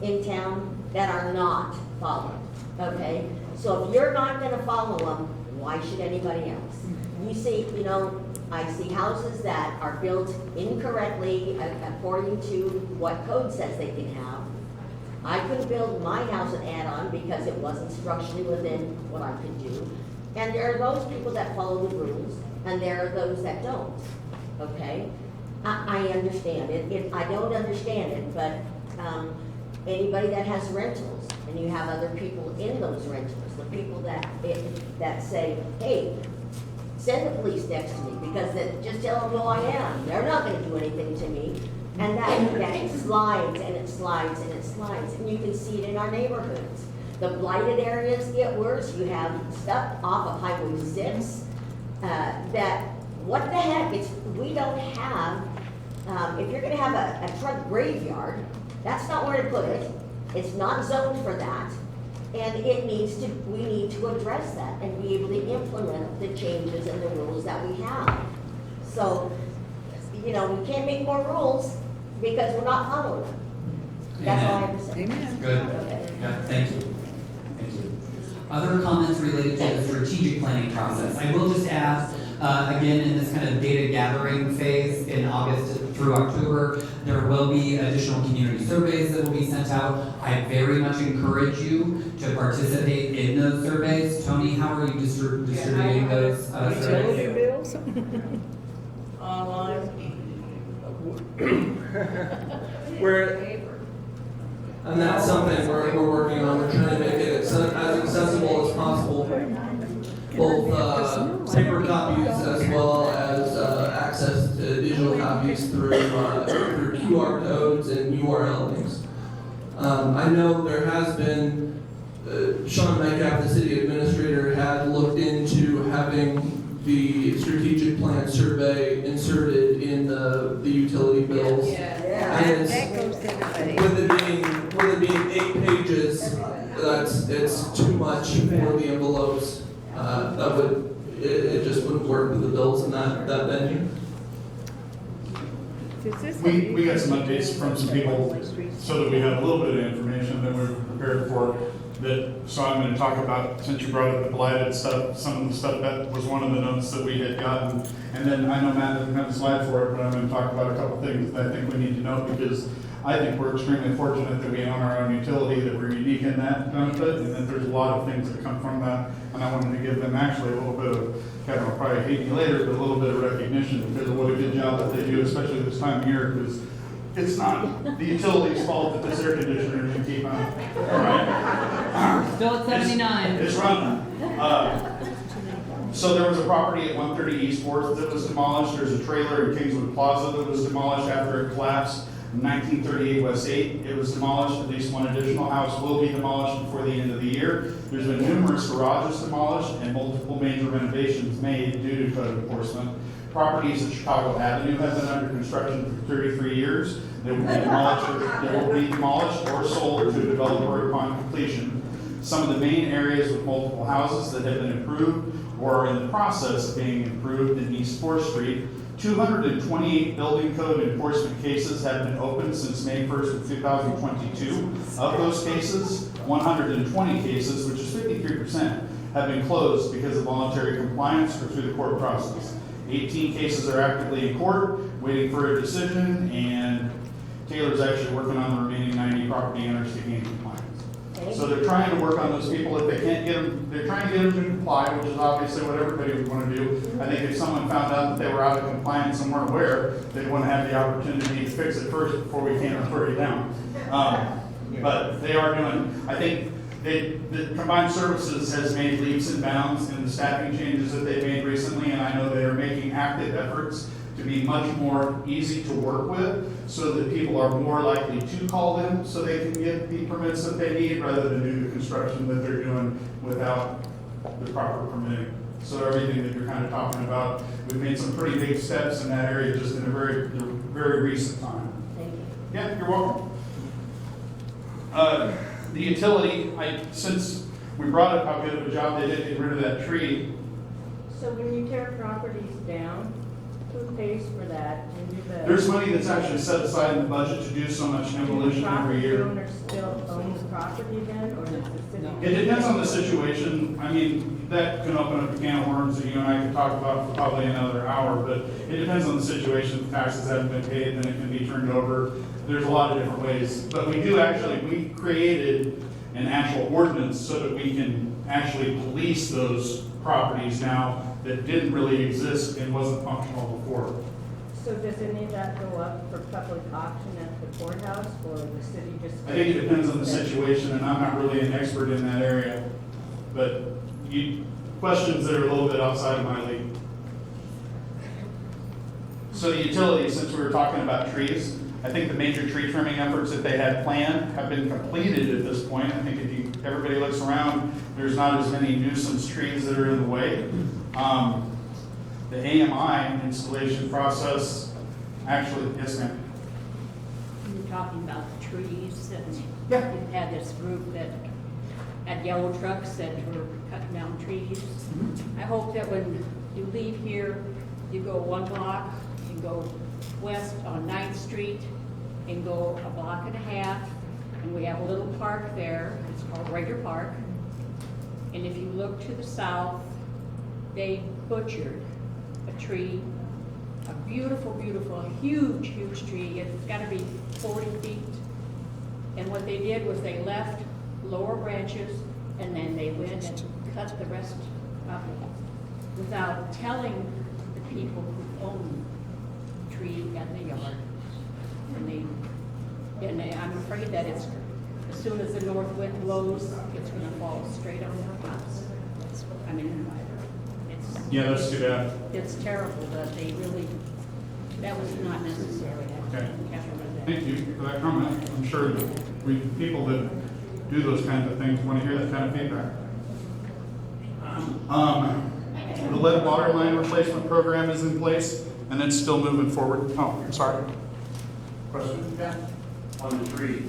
in town that are not followed, okay? So if you're not gonna follow them, why should anybody else? You see, I see houses that are built incorrectly according to what code says they can have. I couldn't build my house an add-on because it wasn't structurally within what I could do. And there are those people that follow the rules, and there are those that don't, okay? I understand it. I don't understand it, but anybody that has rentals, and you have other people in those rentals, the people that say, hey, send the police next to me, because just tell them who I am. They're not gonna do anything to me. And that slides, and it slides, and it slides, and you can see it in our neighborhoods. The blighted areas get worse. You have stuff off of Highway 6 that, what the heck, we don't have, if you're gonna have a truck graveyard, that's not where to put it. It's not zoned for that. And we need to address that and be able to implement the changes and the rules that we have. So, we can't make more rules because we're not following them. That's all I have to say. Amen. Good. Okay. Yeah, thank you. Thank you. Other comments related to the strategic planning process? I will just ask, again, in this kind of data gathering phase in August through October, there will be additional community surveys that will be sent out. I very much encourage you to participate in those surveys. Tony, how are you distributing those surveys? Utility bills? And that's something we're working on. We're trying to make it as accessible as possible, both paper copies as well as access to digital copies through QR codes and URL links. I know there has been, Shawn Metcalf, the city administrator, had looked into having the strategic plan survey inserted in the utility bills. And That goes to everybody. with it being 8 pages, it's too much for the envelopes. It just wouldn't work with the bills in that venue. We got some updates from some people so that we have a little bit of information that we're prepared for. So I'm going to talk about, since you brought up the blighted stuff, some of the stuff that was one of the notes that we had gotten. And then I know Matt doesn't have a slide for it, but I'm going to talk about a couple things that I think we need to know, because I think we're extremely fortunate that we own our own utility, that we're unique in that benefit, and that there's a lot of things that come from that. And I wanted to give them actually a little bit of, Kevin will probably hate me later, but a little bit of recognition because of what a good job that they do, especially this time of year, because it's not the utility's fault that this air conditioner didn't keep on. All right? Still at 79. It's running. So there was a property at 130 East 4th that was demolished. There's a trailer in Kingswood Plaza that was demolished after it collapsed. 1938 West 8, it was demolished. At least one additional house will be demolished before the end of the year. There's been numerous garages demolished and multiple major renovations made due to code enforcement. Properties at Chicago Avenue have been under construction for 33 years. They will be demolished or sold to a developer upon completion. Some of the main areas with multiple houses that have been improved or are in the process of being improved in East 4th Street. 228 building code enforcement cases have been opened since May 1st of 2022. Of those cases, 120 cases, which is 53%, have been closed because of voluntary compliance or through the court process. 18 cases are actively in court, waiting for a decision, and Taylor's actually working on the remaining 90 property owners to gain compliance. So they're trying to work on those people. If they can't get them, they're trying to get them to comply, which is obviously what everybody would want to do. I think if someone found out that they were out of compliance and weren't aware, they'd want to have the opportunity to fix it first before we can authority down. But they are doing, I think the Combined Services has made leaps and bounds in the staffing changes that they've made recently, and I know they are making active efforts to be much more easy to work with so that people are more likely to call them so they can get the permits that they need rather than do the construction that they're doing without the proper permitting. So everything that you're kind of talking about, we've made some pretty big steps in that area just in a very, very recent time. Thank you. Yeah, you're welcome. The utility, since we brought up how good of a job they did getting rid of that tree. So when you tear properties down, who pays for that? There's money that's actually set aside in the budget to do so much demolition every year. Property owner still owns the property then, or does the city? It depends on the situation. I mean, that can open up a can of worms that you and I could talk about for probably another hour, but it depends on the situation. If taxes haven't been paid, then it can be turned over. There's a lot of different ways. But we created an actual ordinance so that we can actually police those properties now that didn't really exist and wasn't functional before. So does any of that go up for public auction at the courthouse, or the city just? I think it depends on the situation, and I'm not really an expert in that area. But questions that are a little bit outside of my league. So the utilities, since we were talking about trees, I think the major tree trimming efforts that they had planned have been completed at this point. I think if everybody looks around, there's not as many nuisance trees that are in the way. The AMI installation process, actually, yes ma'am. You're talking about the trees, and yeah. You had this group that had yellow trucks that were cutting down trees. Mm-hmm. I hope that when you leave here, you go 1 block, you go west on 9th Street, and go a block and a half, and we have a little park there. It's called Rager Park. And if you look to the south, they butchered a tree, a beautiful, beautiful, huge, huge tree. It's got to be 40 feet. And what they did was they left lower branches, and then they went and cut the rest of it without telling the people who own the tree and the yard. And I'm afraid that it's, as soon as the north wind blows, it's going to fall straight on their house. I mean, it's. Yeah, that's too bad. It's terrible that they really, that was not necessary. Okay. Thank you for that comment. I'm sure that people that do those kinds of things want to hear that kind of feedback. The lead water line replacement program is in place, and it's still moving forward. Oh, I'm sorry. Question? Yeah. On the trees,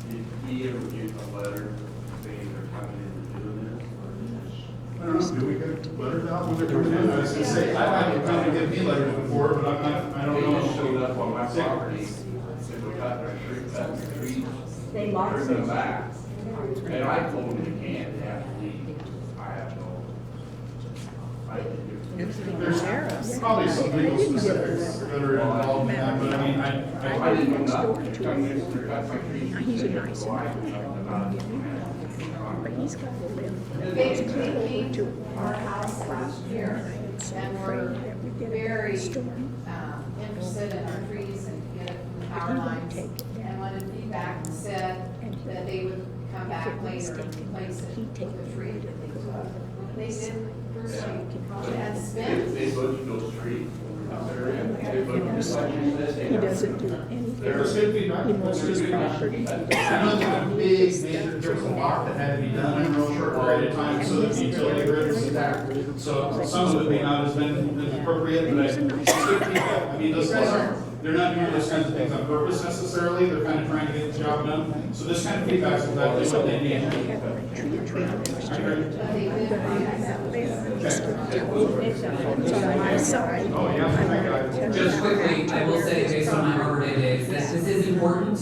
did he ever get a letter saying they're coming in and doing this, or is this? I don't know, do we get letters out when they're coming in? I was gonna say, I've had them give me letters before, but I don't know. They just showed up on my property, said we got their trees, They marked turn them back. And I told them they can't, they have to leave. I have no. There's probably some legal specifics that are involved in that, but I mean, I didn't know nothing. They're coming in, they're cutting my trees. He's a nice man. But he's got to live. They cleaned our house last year, and we're very interested in our trees and get the power lines. And wanted feedback and said that they would come back later and replace it with the tree that they took. They did personally and spent. They butchered those trees. They butchered just like you said. He doesn't do anything. There's good feedback. He wants his property. I know there's a big major, there was a lot that had to be done in a real short period of time so that the utility grid was intact. So some of it may not have been as appropriate, but it's good feedback. I mean, those guys They're not doing those kinds of things on purpose necessarily, they're kind of trying to get the job done. So this kind of feedback is exactly what they need. Just quickly, I will say, based on my Arbor Day days, this is important,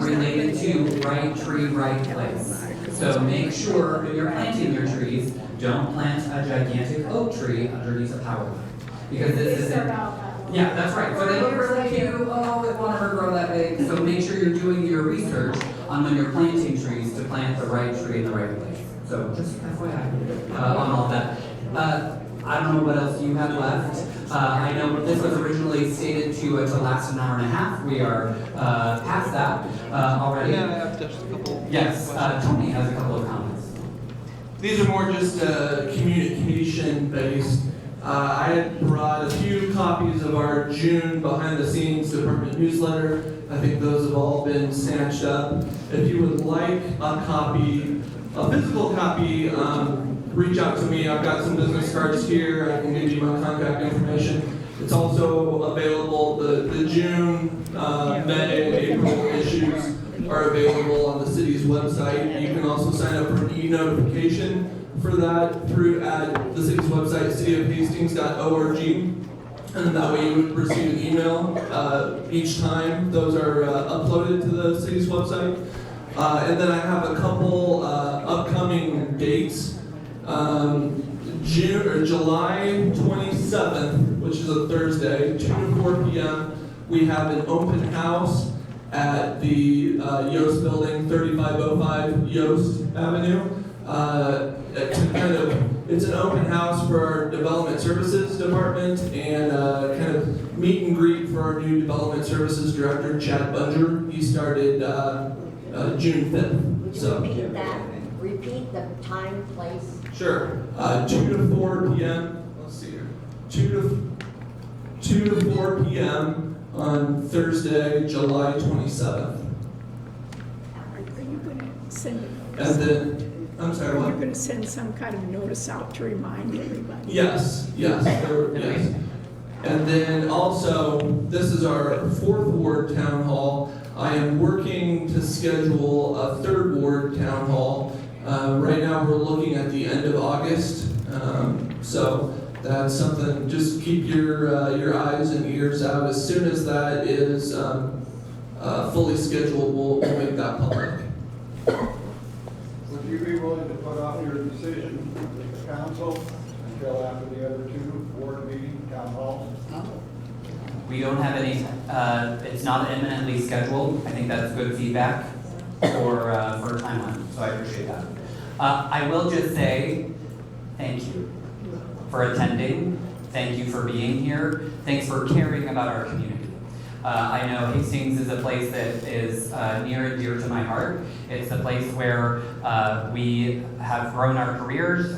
related to right tree, right place. So make sure when you're planting your trees, don't plant a gigantic oak tree underneath a power line. Because this isn't, yeah, that's right. So they look really cute, oh, it won't ever grow that big. So make sure you're doing your research on when you're planting trees to plant the right tree in the right place. So just FYI on all of that. I don't know what else you have left. I know this was originally stated to last an hour and a half. We are past that already. Yeah, I have just a couple. Yes, Tony has a couple of comments. These are more just communication based. I had brought a few copies of our June behind the scenes department newsletter. I think those have all been snatched up. If you would like a copy, a physical copy, reach out to me. I've got some business cards here. I can give you my contact information. It's also available, the June, May, and April issues are available on the city's website. You can also sign up for an e-notification for that through at the city's website, cityofhastings.org. And then that way you would receive an email each time those are uploaded to the city's website. And then I have a couple upcoming dates. July 27th, which is a Thursday, 2 to 4 p.m., we have an open house at the Yost Building, 3505 Yost Avenue. It's an open house for our Development Services Department and kind of meet and greet for our new Development Services Director, Chad Bunger. He started June 5th. Would you repeat that? Repeat the time, place? Sure. 2 to 4 p.m. Let's see here. 2 to 4 p.m. on Thursday, July 27th. Are you going to send it? And then, I'm sorry, Are what? you going to send some kind of notice out to remind everybody? Yes. Yes. And then also, this is our 4th Ward Town Hall. I am working to schedule a 3rd Ward Town Hall. Right now, we're looking at the end of August. So that's something, just keep your eyes and ears out. As soon as that is fully scheduled, we'll make that public. Would you be willing to put off your decision with the council until after the other 2 ward meeting, town halls? We don't have any, it's not imminently scheduled. I think that's good feedback for a timeline, so I appreciate that. I will just say thank you for attending. Thank you for being here. Thanks for caring about our community. I know Hastings is a place that is near and dear to my heart. It's a place where we have grown our careers,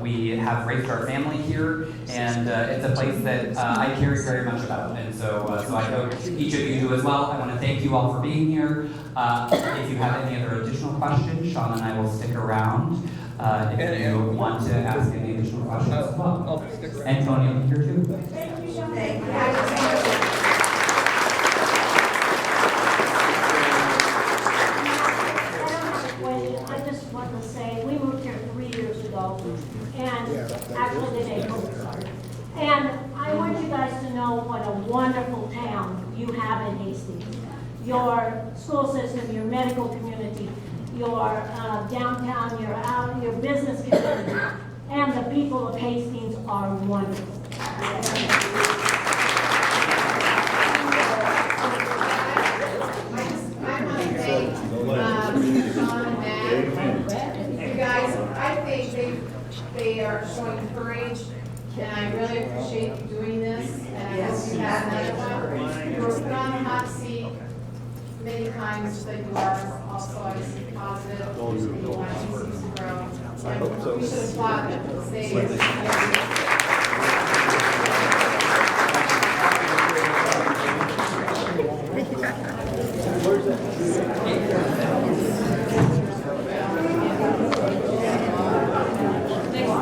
we have raised our family here, and it's a place that I care very much about. And so I hope each of you do as well. I want to thank you all for being here. If you have any other additional questions, Shawn and I will stick around if you want to ask any additional questions as well. I'll stick around. And Tony, I'm here too. Thank you, Shawn. Thank you. I just want to say, we moved here 3 years ago, and actually the day COVID started. And I want you guys to know what a wonderful town you have in Hastings. Your school system, your medical community, your downtown, your business community, and the people of Hastings are wonderful. Shawn and Matt, you guys, I think they are showing courage, and I really appreciate you doing this, and I hope you have another one. You were put on the hot seat many times, but you are also obviously positive, and you want Hastings to grow. I hope so. We should applaud them, say Yeah.